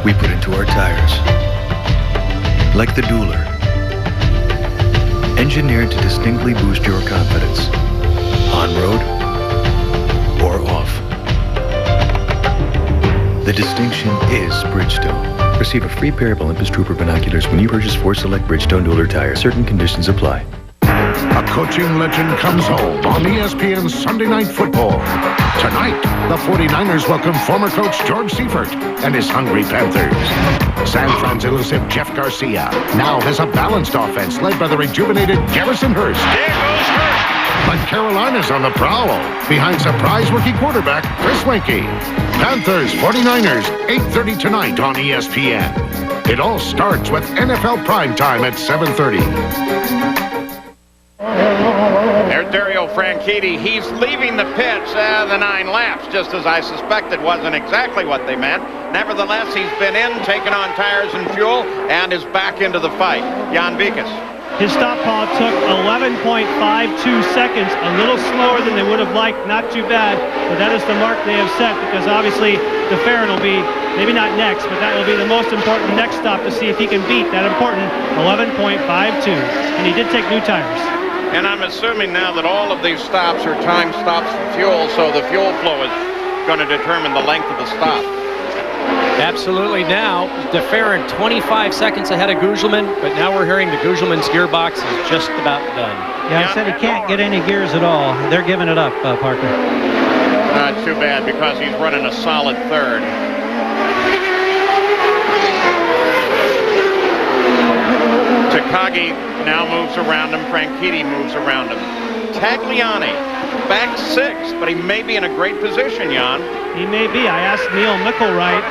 we put into our tires. Like the Dueler, engineered to distinctly boost your confidence, on road or off. The distinction is Bridgestone. Receive a free pair of Olympus Trooper binoculars when you purchase 4 select Bridgestone Dueler tires. Certain conditions apply. A coaching legend comes home on ESPN's Sunday Night Football. Tonight, the 49ers welcome former coach George Seifert and his hungry Panthers. San Fran's elusive Jeff Garcia now has a balanced offense led by the rejuvenated Garrison Hurst. But Carolina's on the prowl behind surprise rookie quarterback Chris Weinke. Panthers 49ers, 8:30 tonight on ESPN. It all starts with NFL primetime at 7:30. There's Dario Franchitti. He's leaving the pits the 9 laps, just as I suspected wasn't exactly what they meant. Nevertheless, he's been in, taken on tires and fuel, and is back into the fight. Jan Vikas. His stop call took 11.52 seconds, a little slower than they would have liked, not too bad, but that is the mark they have set because obviously DeFerrin will be, maybe not next, but that will be the most important next stop to see if he can beat that important 11.52. And he did take new tires. And I'm assuming now that all of these stops are time stops for fuel, so the fuel flow is going to determine the length of the stop. Absolutely. Now, DeFerrin 25 seconds ahead of Gugelmin, but now we're hearing the Gugelmin's gearbox is just about done. Yeah, I said he can't get any gears at all. They're giving it up, Parker. Not too bad because he's running a solid third. Takagi now moves around him. Franchitti moves around him. Tagliani back 6, but he may be in a great position, Jan. He may be. I asked Neil Mickelwright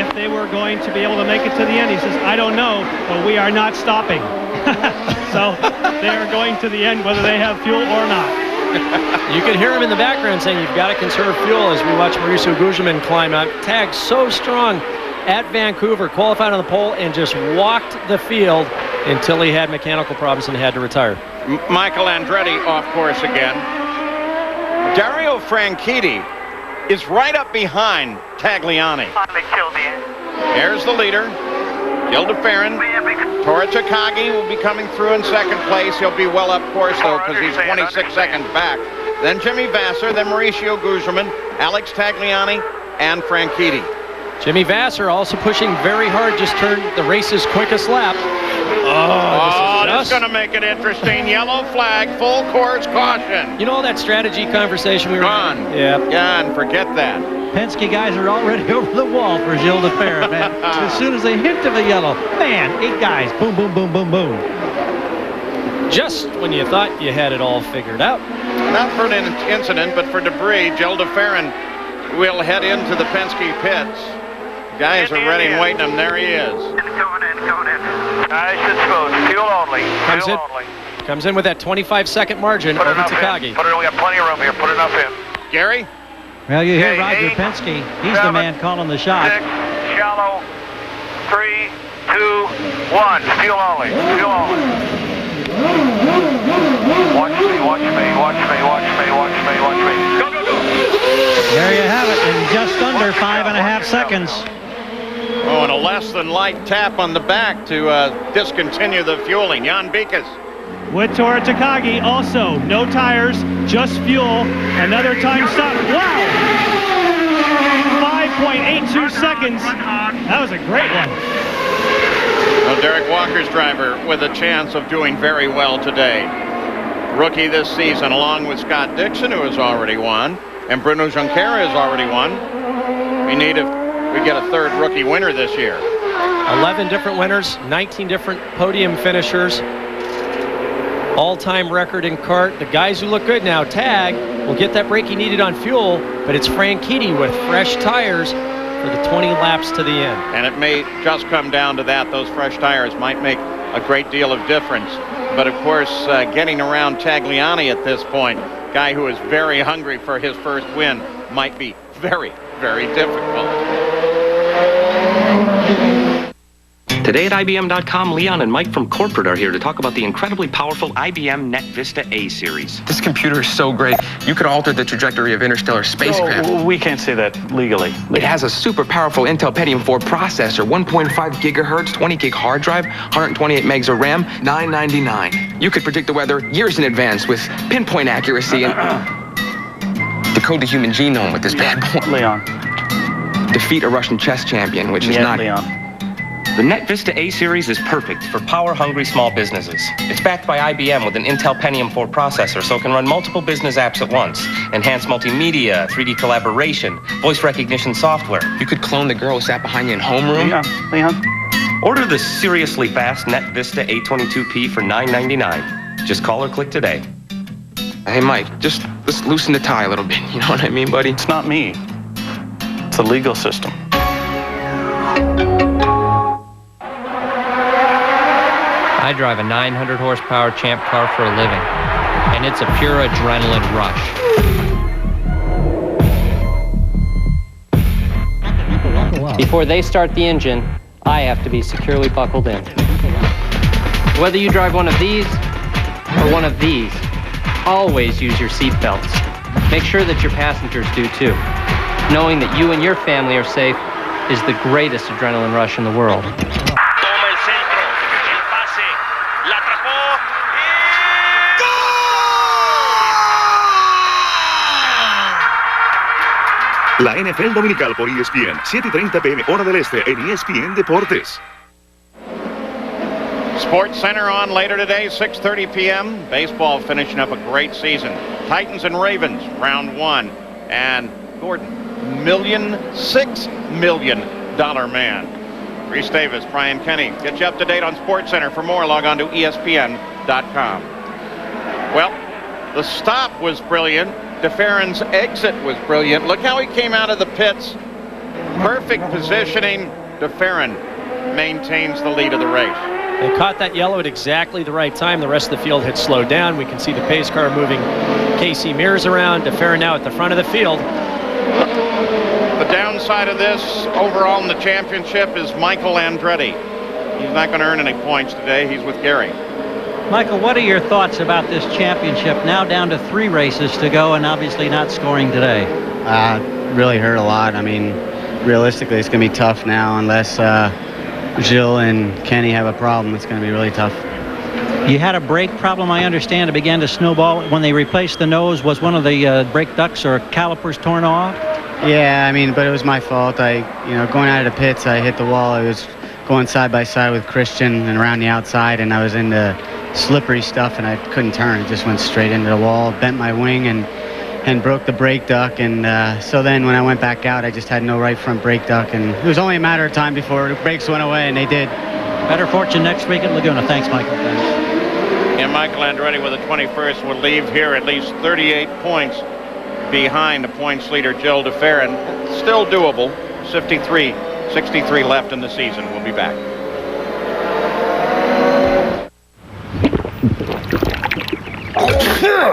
if they were going to be able to make it to the end. He says, I don't know, but we are not stopping. So they are going to the end whether they have fuel or not. You can hear him in the background saying you've got to conserve fuel as we watch Mauricio Gugelmin climb out. Tag so strong at Vancouver, qualified on the pole, and just walked the field until he had mechanical problems and had to retire. Michael Andretti off course again. Dario Franchitti is right up behind Tagliani. There's the leader, Gil de Ferran. Tora Takagi will be coming through in second place. He'll be well up course, though, because he's 26 seconds back. Then Jimmy Vasser, then Mauricio Gugelmin, Alex Tagliani, and Franchitti. Jimmy Vasser also pushing very hard, just turned the race's quickest lap. Oh, that's going to make it interesting. Yellow flag, full course caution. You know that strategy conversation we were on? Yeah. Gone, forget that. Penske guys are already over the wall for Gil de Ferran, man. As soon as they hint of a yellow, man, 8 guys, boom, boom, boom, boom, boom. Just when you thought you had it all figured out. Not for an incident, but for debris, Gil de Ferran will head into the Penske pits. Guys are ready and waiting him. There he is. Coming in. I should suppose. Fuel only. Comes in with that 25-second margin over Takagi. Put it in. We got plenty of room here. Put enough in. Gary? Well, you hear Roger Penske. He's the man calling the shot. 6, shallow. 3, 2, 1. Fuel only. Fuel only. Watch me. Go. There you have it, in just under 5.5 seconds. Oh, and a less than light tap on the back to discontinue the fueling. Jan Bikas. With Tora Takagi, also no tires, just fuel. Another time stop. Wow! 5.82 seconds. That was a great one. Well, Derek Walker's driver with a chance of doing very well today. Rookie this season, along with Scott Dixon, who has already won, and Bruno Junqueira has already won. We need if we get a third rookie winner this year. 11 different winners, 19 different podium finishers. All-time record in CART. The guys who look good now, Tag, will get that break he needed on fuel, but it's Franchitti with fresh tires for the 20 laps to the end. And it may just come down to that. Those fresh tires might make a great deal of difference. But of course, getting around Tagliani at this point, guy who is very hungry for his first win, might be very, very difficult. Today at IBM.com, Leon and Mike from corporate are here to talk about the incredibly powerful IBM Net Vista A series. This computer is so great, you could alter the trajectory of interstellar spacecraft. No, we can't say that legally. It has a super powerful Intel Pentium 4 processor, 1.5 gigahertz, 20 gig hard drive, 128 megs of RAM, $999. You could predict the weather years in advance with pinpoint accuracy and decode the human genome with this bad boy. Leon. Defeat a Russian chess champion, which is not... Leon. The Net Vista A series is perfect for power-hungry small businesses. It's backed by IBM with an Intel Pentium 4 processor, so it can run multiple business apps at once. Enhanced multimedia, 3D collaboration, voice recognition software. You could clone the girl who sat behind you in homeroom. Leon. Order the seriously fast Net Vista A22P for $999. Just call or click today. Hey, Mike, just loosen the tie a little bit. You know what I mean, buddy? It's not me. It's the legal system. I drive a 900 horsepower Champ car for a living, and it's a pure adrenaline rush. Before they start the engine, I have to be securely buckled in. Whether you drive one of these or one of these, always use your seat belts. Make sure that your passengers do too. Knowing that you and your family are safe is the greatest adrenaline rush in the world. La NFL Dominical por ESPN, 7:30 p.m. hora del este en ESPN Deportes. Sports Center on later today, 6:30 p.m. Baseball finishing up a great season. Titans and Ravens, round 1. And Gordon, $6 million man. Reese Davis, Brian Kenny, get you up to date on Sports Center. For more, log on to ESPN.com. Well, the stop was brilliant. De Ferran's exit was brilliant. Look how he came out of the pits Perfect positioning. DeFerrin maintains the lead of the race. They caught that yellow at exactly the right time. The rest of the field had slowed down. We can see the pace car moving Casey Mears around. DeFerrin now at the front of the field. The downside of this overall in the championship is Michael Andretti. He's not going to earn any points today. He's with Gary. Michael, what are your thoughts about this championship? Now down to 3 races to go and obviously not scoring today. Really hurt a lot. I mean, realistically, it's going to be tough now unless Jill and Kenny have a problem. It's going to be really tough. You had a brake problem, I understand. It began to snowball. When they replaced the nose, was one of the brake ducts or calipers torn off? Yeah, I mean, but it was my fault. Going out of the pits, I hit the wall. I was going side by side with Christian and around the outside, and I was into slippery stuff, and I couldn't turn. It just went straight into the wall, bent my wing, and broke the brake duct. And so then when I went back out, I just had no right front brake duct, and it was only a matter of time before the brakes went away, and they did. Better fortune next week at Laguna. Thanks, Michael. And Michael Andretti with a 21st will leave here at least 38 points behind the points leader, Jill DeFerrin. Still doable. 63 left in the season. We'll be back.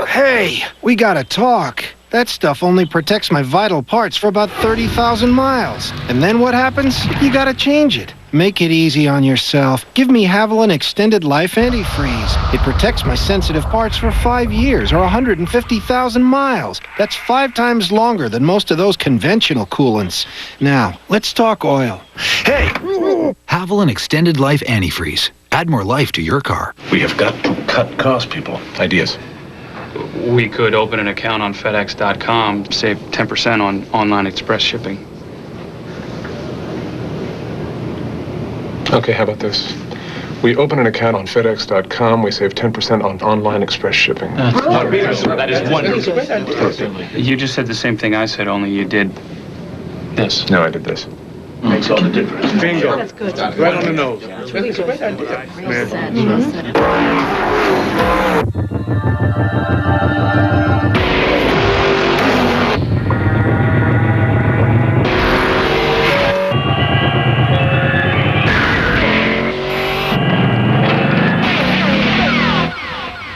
Hey, we gotta talk. That stuff only protects my vital parts for about 30,000 miles. And then what happens? You gotta change it. Make it easy on yourself. Give me Haviland Extended Life Antifreeze. It protects my sensitive parts for 5 years or 150,000 miles. That's 5 times longer than most of those conventional coolants. Now, let's talk oil. Hey! Haviland Extended Life Antifreeze. Add more life to your car. We have got to cut costs, people. Ideas. We could open an account on FedEx.com, save 10% on online express shipping. Okay, how about this? We open an account on FedEx.com. We save 10% on online express shipping. That is wonderful. You just said the same thing I said, only you did this. No, I did this. Makes all the difference. Bingo. That's good. Right on the nose. It's really good. Great idea.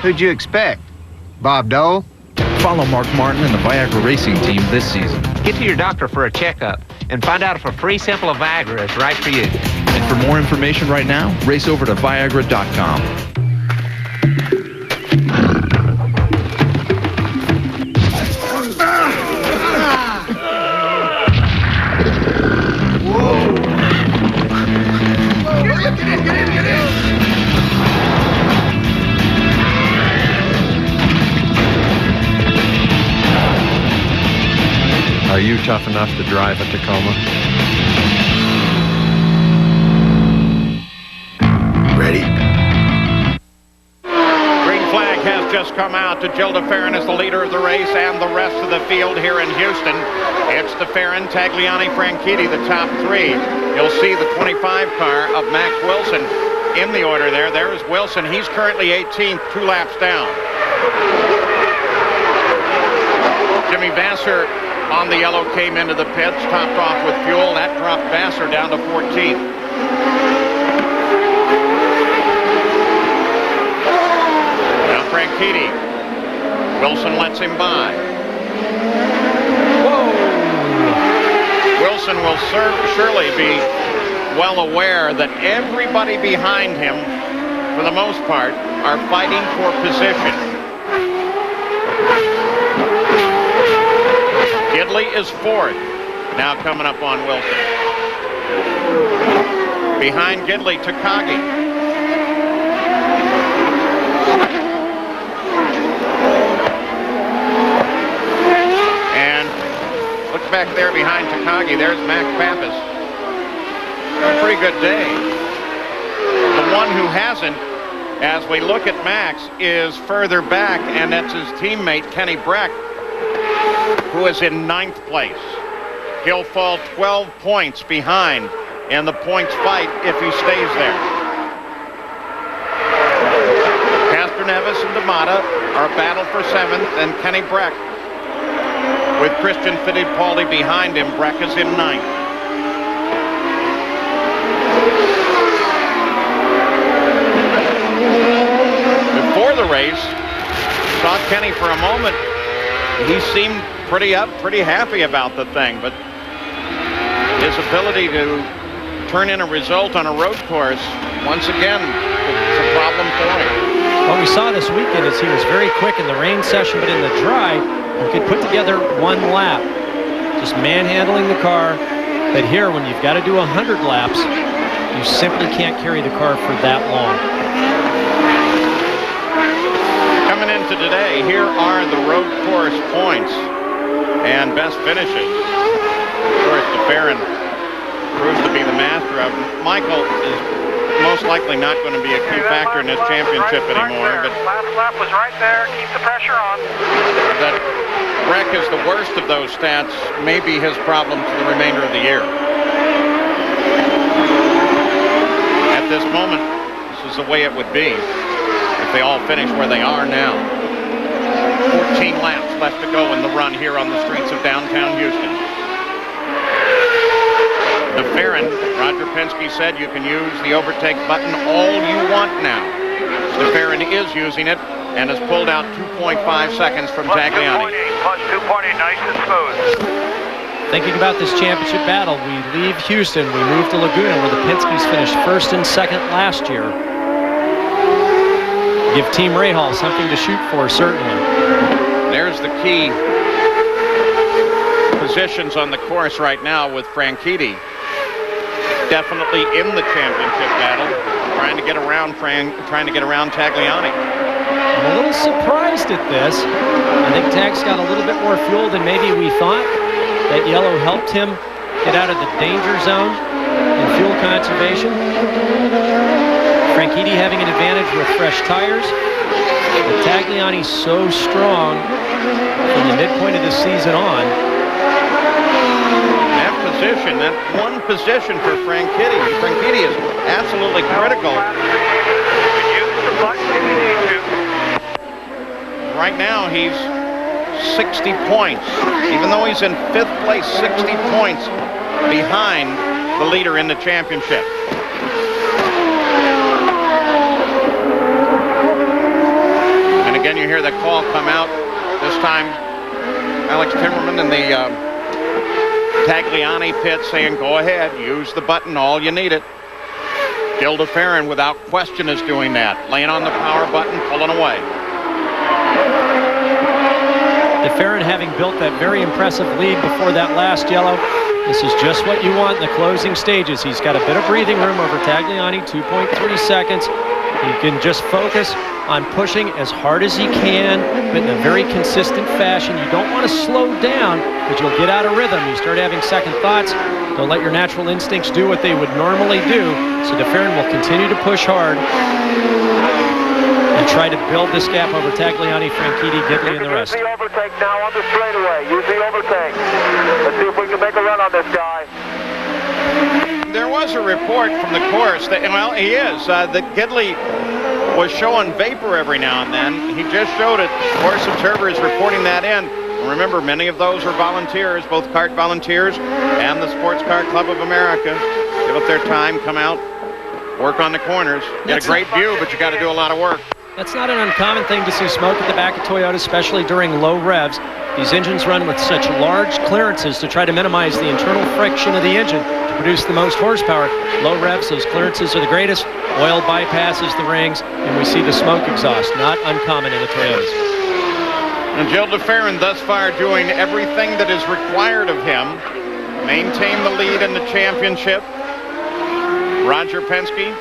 Who'd you expect? Bob Dole? Follow Mark Martin and the Viagra racing team this season. Get to your doctor for a checkup and find out if a free sample of Viagra is right for you. And for more information right now, race over to Viagra.com. Are you tough enough to drive a Tacoma? Ready? Green flag has just come out to Jill DeFerrin as the leader of the race and the rest of the field here in Houston. It's DeFerrin, Tagliani, Franchitti, the top 3. You'll see the 25 car of Max Wilson in the order there. There is Wilson. He's currently 18th, 2 laps down. Jimmy Vasser on the yellow came into the pits, topped off with fuel. That dropped Vasser down to 14th. Now Franchitti. Wilson lets him by. Whoa! Wilson will surely be well aware that everybody behind him, for the most part, are fighting for position. Gidley is 4th. Now coming up on Wilson. Behind Gidley, Takagi. And look back there behind Takagi. There's Max Pappas. A pretty good day. The one who hasn't, as we look at Max, is further back, and that's his teammate, Kenny Breck, who is in 9th place. He'll fall 12 points behind in the points fight if he stays there. Castroneves and D'Amata are battled for 7th, and Kenny Breck, with Christian Fittipaldi behind him, Breck is in 9th. saw Kenny for a moment. He seemed pretty up, pretty happy about the thing, but his ability to turn in a result on a road course, once again, it's a problem for him. What we saw this weekend is he was very quick in the rain session, but in the dry, he could put together one lap, just manhandling the car. But here, when you've got to do 100 laps, you simply can't carry the car for that long. Coming into today, here are the road course points and best finishes. Of course, DeFerrin proves to be the master of them. Michael is most likely not going to be a key factor in this championship anymore. But last lap was right there. Keep the pressure on. That wreck is the worst of those stats, may be his problem for the remainder of the year. At this moment, this is the way it would be if they all finish where they are now. 14 laps left to go in the run here on the streets of downtown Houston. DeFerrin, Roger Penske said you can use the overtake button all you want now. DeFerrin is using it and has pulled out 2.5 seconds from Tagliani. Plus 2.8, nice and smooth. Thinking about this championship battle, we leave Houston, we move to Laguna, where the Penske's finished first and second last year. Give Team Rahal something to shoot for, certainly. There's the key positions on the course right now with Franchitti definitely in the championship battle, trying to get around Tagliani. I'm a little surprised at this. I think Tag's got a little bit more fuel than maybe we thought. That yellow helped him get out of the danger zone in fuel conservation. Franchitti having an advantage with fresh tires. But Tagliani's so strong from the midpoint of the season on. That one position for Franchitti. Franchitti is absolutely critical. Right now, he's 60 points. Even though he's in 5th place, 60 points behind the leader in the championship. And again, you hear that call come out. This time, Alex Timmerman and the Tagliani pit saying, go ahead, use the button, all you need it. Gil DeFerrin, without question, is doing that. Laying on the power button, pulling away. DeFerrin having built that very impressive lead before that last yellow. This is just what you want in the closing stages. He's got a bit of breathing room over Tagliani, 2.3 seconds. He can just focus on pushing as hard as he can, but in a very consistent fashion. You don't want to slow down, but you'll get out of rhythm. You start having second thoughts. Don't let your natural instincts do what they would normally do. So DeFerrin will continue to push hard and try to build this gap over Tagliani, Franchitti, Gidley, and the rest. Use the overtake now on the straightaway. Use the overtake. Let's see if we can make a run on this guy. There was a report from the course that, well, he is, that Gidley was showing vapor every now and then. He just showed it. Course Observer is reporting that in. And remember, many of those are volunteers, both CART volunteers and the Sports Car Club of America. Give up their time, come out, work on the corners. Get a great view, but you got to do a lot of work. That's not an uncommon thing to see smoke at the back of Toyota, especially during low revs. These engines run with such large clearances to try to minimize the internal friction of the engine to produce the most horsepower. Low revs, those clearances are the greatest. Oil bypasses the rings, and we see the smoke exhaust. Not uncommon in the Toyotas. And Gil DeFerrin thus far doing everything that is required of him. Maintain the lead in the championship. Roger Penske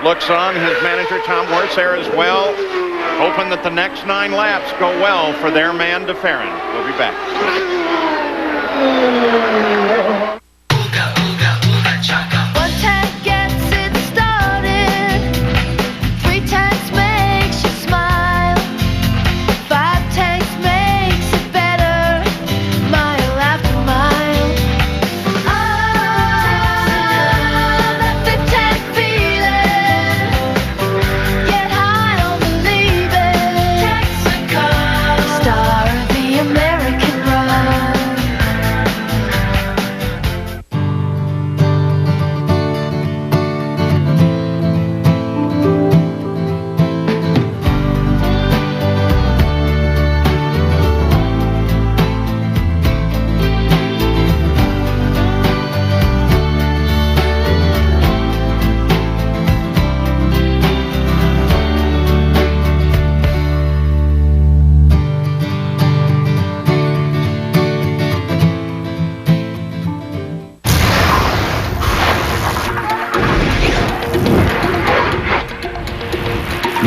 looks on, his manager Tom Wirtz there as well, hoping that the next 9 laps go well for their man DeFerrin. We'll be back. One tank gets it started, 3 tanks makes you smile, 5 tanks makes it better, mile after mile. That 5th tank feeling, get high, don't believe it. Texaco, star of the American run.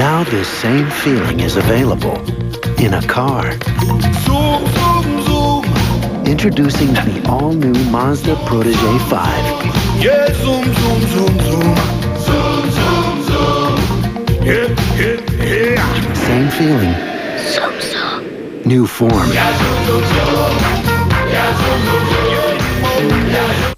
Now this same feeling is available in a car. Zoom, zoom, zoom. Introducing the all-new Mazda Protege 5. Yeah, zoom, zoom, zoom, zoom. Zoom, zoom, zoom. Yeah. Same feeling. Zoom, zoom. New form. Yeah, zoom, zoom, zoom. Yeah, zoom, zoom, zoom. Yeah.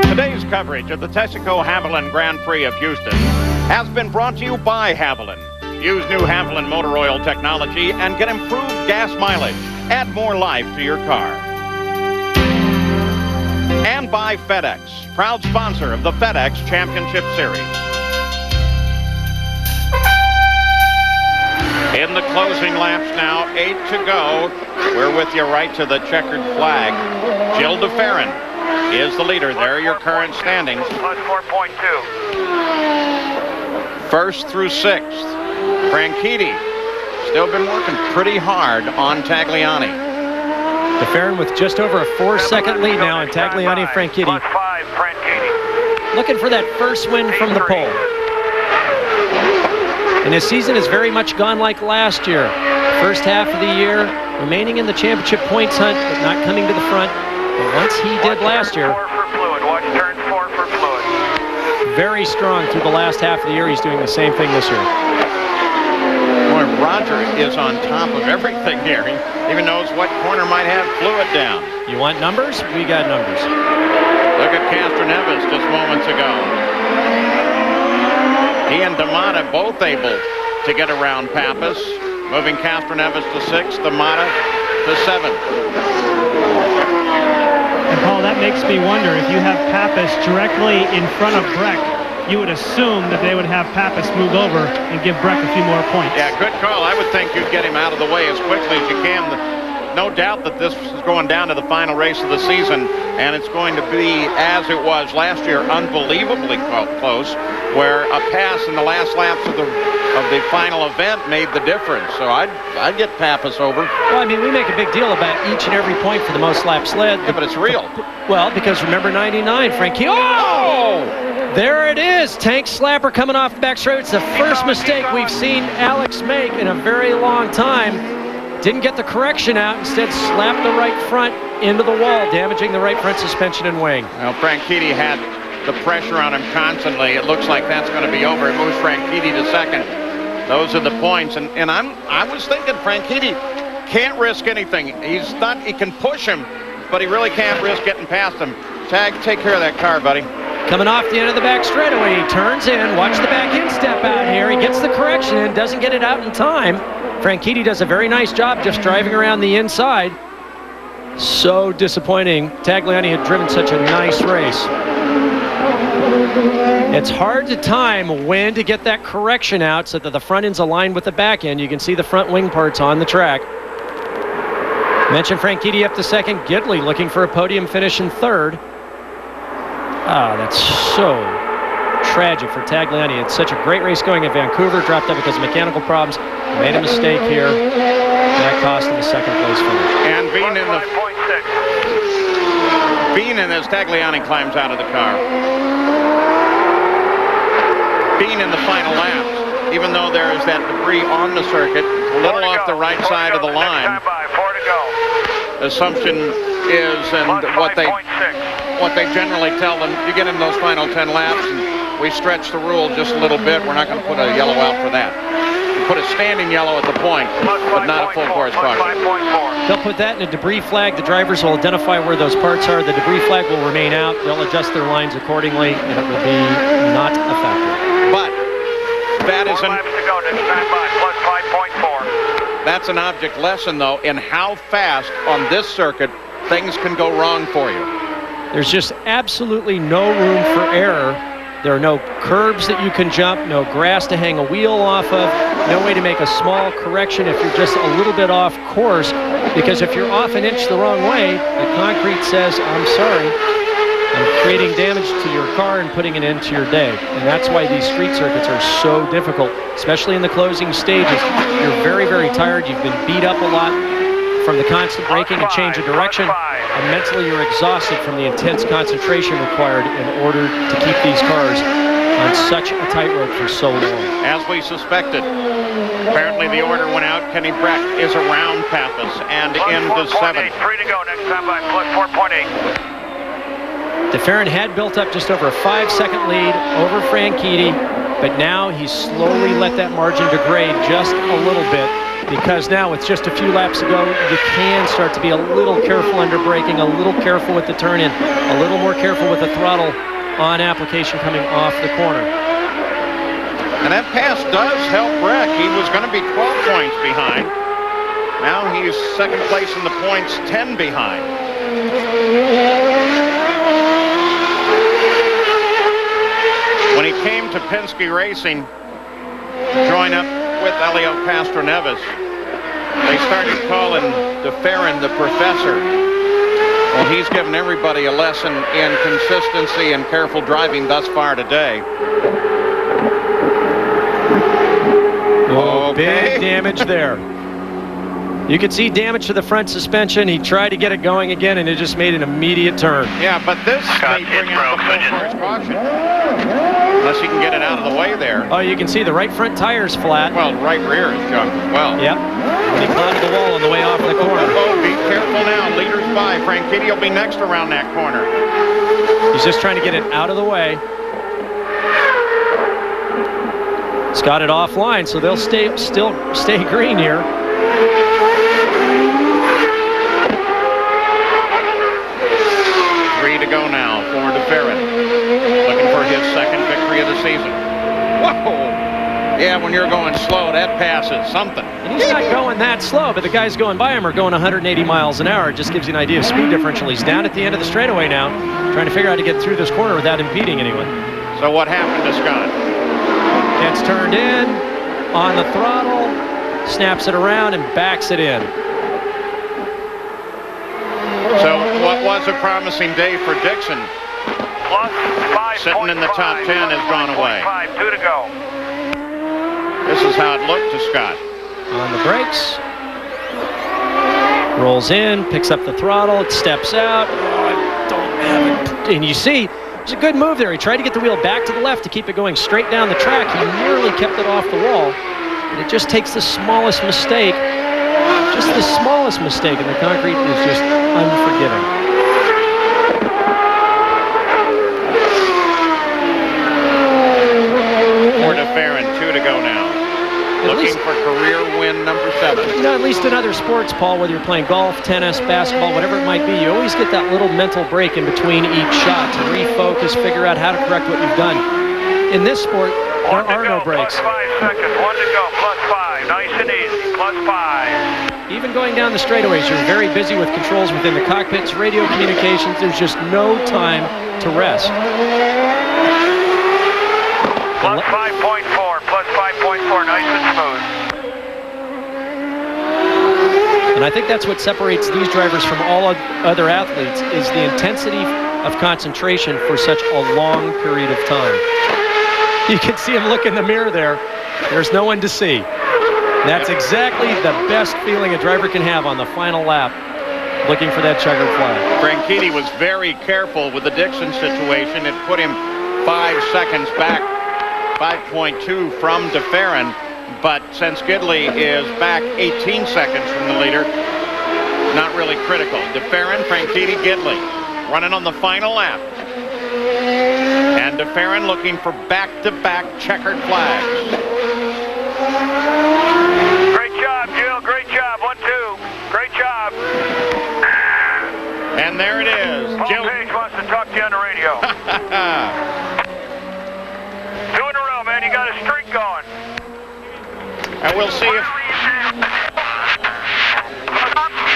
Today's coverage of the Texaco Haviland Grand Prix of Houston has been brought to you by Haviland. Use new Haviland motor oil technology and get improved gas mileage. Add more life to your car. And by FedEx, proud sponsor of the FedEx Championship Series. In the closing laps now, 8 to go. We're with you right to the checkered flag. Jill DeFerrin is the leader. There are your current standings. Plus 4.2. First through sixth. Franchitti still been working pretty hard on Tagliani. DeFerrin with just over a 4-second lead now on Tagliani and Franchitti. Plus 5, Franchitti. Looking for that first win from the pole. And his season has very much gone like last year. First half of the year, remaining in the championship points hunt, but not coming to the front. But once he did last year, Watch turn 4 for fluid. very strong through the last half of the year. He's doing the same thing this year. Boy, Roger is on top of everything here. He even knows what corner might have fluid down. You want numbers? We got numbers. Look at Castroneves just moments ago. He and D'Amata both able to get around Pappas, moving Castroneves to 6th, D'Amata to 7th. And Paul, that makes me wonder, if you have Pappas directly in front of Breck, you would assume that they would have Pappas move over and give Breck a few more points. Yeah, good call. I would think you'd get him out of the way as quickly as you can. No doubt that this is going down to the final race of the season, and it's going to be, as it was last year, unbelievably close, where a pass in the last laps of the final event made the difference. So I'd get Pappas over. Well, I mean, we make a big deal about each and every point for the most laps led. Yeah, but it's real. Well, because remember 99, Frankie. Oh! There it is. Tank slapper coming off the back straight. It's the first mistake we've seen Alex make in a very long time. Didn't get the correction out. Instead, slapped the right front into the wall, damaging the right front suspension and wing. Well, Franchitti had the pressure on him constantly. It looks like that's going to be over. It moves Franchitti to 2nd. Those are the points. And I was thinking Franchitti can't risk anything. He can push him, but he really can't risk getting past him. Tag, take care of that car, buddy. Coming off the end of the back straightaway, he turns in. Watch the back end step out here. He gets the correction in, doesn't get it out in time. Franchitti does a very nice job just driving around the inside. So disappointing. Tagliani had driven such a nice race. It's hard to time when to get that correction out so that the front end's aligned with the back end. You can see the front wing parts on the track. Mentioned Franchitti up to 2nd. Gidley looking for a podium finish in 3rd. Ah, that's so tragic for Tagliani. It's such a great race going at Vancouver. Dropped up because of mechanical problems. Made a mistake here. That cost him a 2nd place finish. And Beanin as Tagliani climbs out of the car. Bean in the final lap, even though there is that debris on the circuit, a little off the right side of the line. Assumption is, and what they generally tell them, you get in those final 10 laps, and we stretch the rule just a little bit. We're not going to put a yellow out for that. We put a standing yellow at the point, but not a full course caution. They'll put that in a debris flag. The drivers will identify where those parts are. The debris flag will remain out. They'll adjust their lines accordingly, and it will be not effective. But that is that's an object lesson, though, in how fast on this circuit things can go wrong for you. There's just absolutely no room for error. There are no curbs that you can jump, no grass to hang a wheel off of, no way to make a small correction if you're just a little bit off course, because if you're off an inch the wrong way, the concrete says, I'm sorry, I'm creating damage to your car and putting it into your day. And that's why these street circuits are so difficult, especially in the closing stages. You're very, very tired. You've been beat up a lot. from the constant braking and change of direction, and mentally you're exhausted from the intense concentration required in order to keep these cars on such a tightrope for so long. As we suspected, apparently the order went out. Kenny Breck is around Pappas and into 7th. 3 to go. Next time by 4.8. DeFerrin had built up just over a 5-second lead over Franchitti, but now he's slowly let that margin degrade just a little bit, because now with just a few laps to go, you can start to be a little careful under braking, a little careful with the turn-in, a little more careful with the throttle on application coming off the corner. And that pass does help Breck. He was going to be 12 points behind. Now he's second place in the points, 10 behind. When he came to Penske Racing, join up with Elio Castroneves, they started calling DeFerrin the professor. Well, he's given everybody a lesson in consistency and careful driving thus far today. Oh, big damage there. You could see damage to the front suspension. He tried to get it going again, and it just made an immediate turn. Yeah, but this may bring out the full course caution. Unless you can get it out of the way there. Oh, you can see the right front tire's flat. Well, right rear is junk as well. Yep. When he clouded the wall on the way off the corner. Oh, be careful now. Leaders by. Franchitti will be next around that corner. He's just trying to get it out of the way. He's got it offline, so they'll still stay green here. To go now for DeFerrin, looking for his second victory of the season. Whoa! Yeah, when you're going slow, that passes something. And he's not going that slow, but the guys going by him are going 180 miles an hour. It just gives you an idea of speed differential. He's down at the end of the straightaway now, trying to figure out how to get through this corner without impeding anyone. So what happened to Scott? Gets turned in, on the throttle, snaps it around, and backs it in. So what was a promising day for Dixon, sitting in the top 10, has gone away. 2 to go. This is how it looked to Scott. On the brakes. Rolls in, picks up the throttle, it steps out. Oh, I don't have it. And you see, it's a good move there. He tried to get the wheel back to the left to keep it going straight down the track. He nearly kept it off the wall. And it just takes the smallest mistake. Just the smallest mistake, and the concrete is just unforgiving. For DeFerrin, 2 to go now. Looking for career win number 7. You know, at least in other sports, Paul, whether you're playing golf, tennis, basketball, whatever it might be, you always get that little mental break in between each shot to refocus, figure out how to correct what you've done. In this sport, there are no breaks. +5 seconds. 1 to go. +5. Nice and easy. +5. Even going down the straightaways, you're very busy with controls within the cockpits, radio communications. There's just no time to rest. +5.4. +5.4. Nice and smooth. And I think that's what separates these drivers from all other athletes, is the intensity of concentration for such a long period of time. You can see him look in the mirror there. There's no one to see. That's exactly the best feeling a driver can have on the final lap, looking for that checkered flag. Franchitti was very careful with the Dixon situation. It put him 5 seconds back, 5.2 from DeFerrin, but since Gidley is back 18 seconds from the leader, not really critical. DeFerrin, Franchitti, Gidley running on the final lap. And DeFerrin looking for back-to-back checkered flags. Great job, Jill. Great job. 1-2. Great job. And there it is. Paul Jill Page wants to talk to you on the radio. 2 in a row, man. You got a streak going. And we'll see if...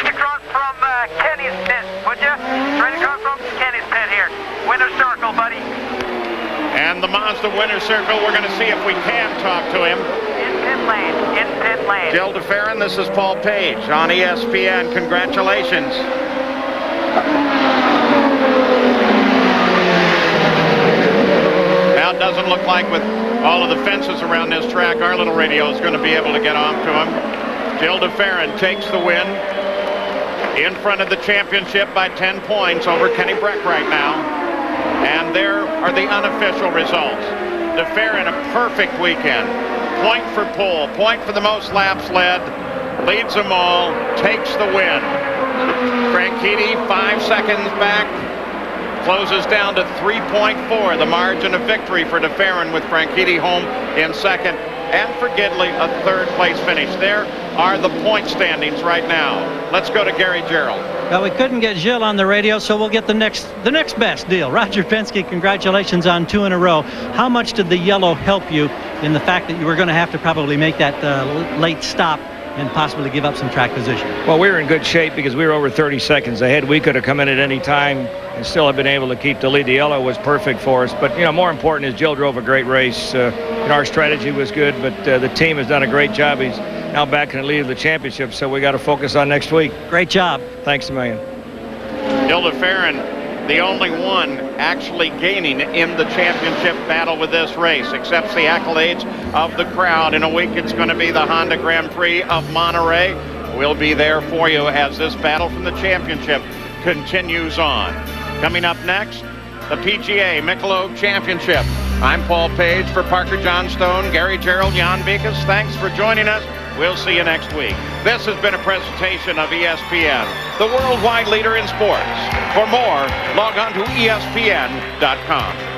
Across from Kenny's pit, would you? Right across from Kenny's pit here. Winner circle, buddy. And the Mazda winner circle, we're going to see if we can talk to him. In pit lane. In pit lane. Jill DeFerrin, this is Paul Page on ESPN. Congratulations. Now it doesn't look like with all of the fences around this track, our little radio is going to be able to get off to him. Jill DeFerrin takes the win in front of the championship by 10 points over Kenny Breck right now. And there are the unofficial results. DeFerrin, a perfect weekend. Point for pole, point for the most laps led, leads them all, takes the win. Franchitti 5 seconds back, closes down to 3.4, the margin of victory for DeFerrin, with Franchitti home in second, and for Gidley a third-place finish. There are the point standings right now. Let's go to Gary Gerald. Well, we couldn't get Gilles on the radio, so we'll get the next best deal. Roger Penske, congratulations on 2 in a row. How much did the yellow help you in the fact that you were going to have to probably make that late stop and possibly give up some track position? Well, we were in good shape because we were over 30 seconds ahead. We could have come in at any time and still have been able to keep the lead. The yellow was perfect for us. But, more important is Jill drove a great race. Our strategy was good, but the team has done a great job. He's now back in the lead of the championship, so we got to focus on next week. Great job. Thanks a million. Gil DeFerrin, the only one actually gaining in the championship battle with this race, accepts the accolades of the crowd. In a week, it's going to be the Honda Grand Prix of Monterey. We'll be there for you as this battle from the championship continues on. Coming up next, the PGA Michelob Championship. I'm Paul Page for Parker Johnstone, Gary Gerald, Jan Vikas. Thanks for joining us. We'll see you next week. This has been a presentation of ESPN, the worldwide leader in sports. For more, log on to ESPN.com.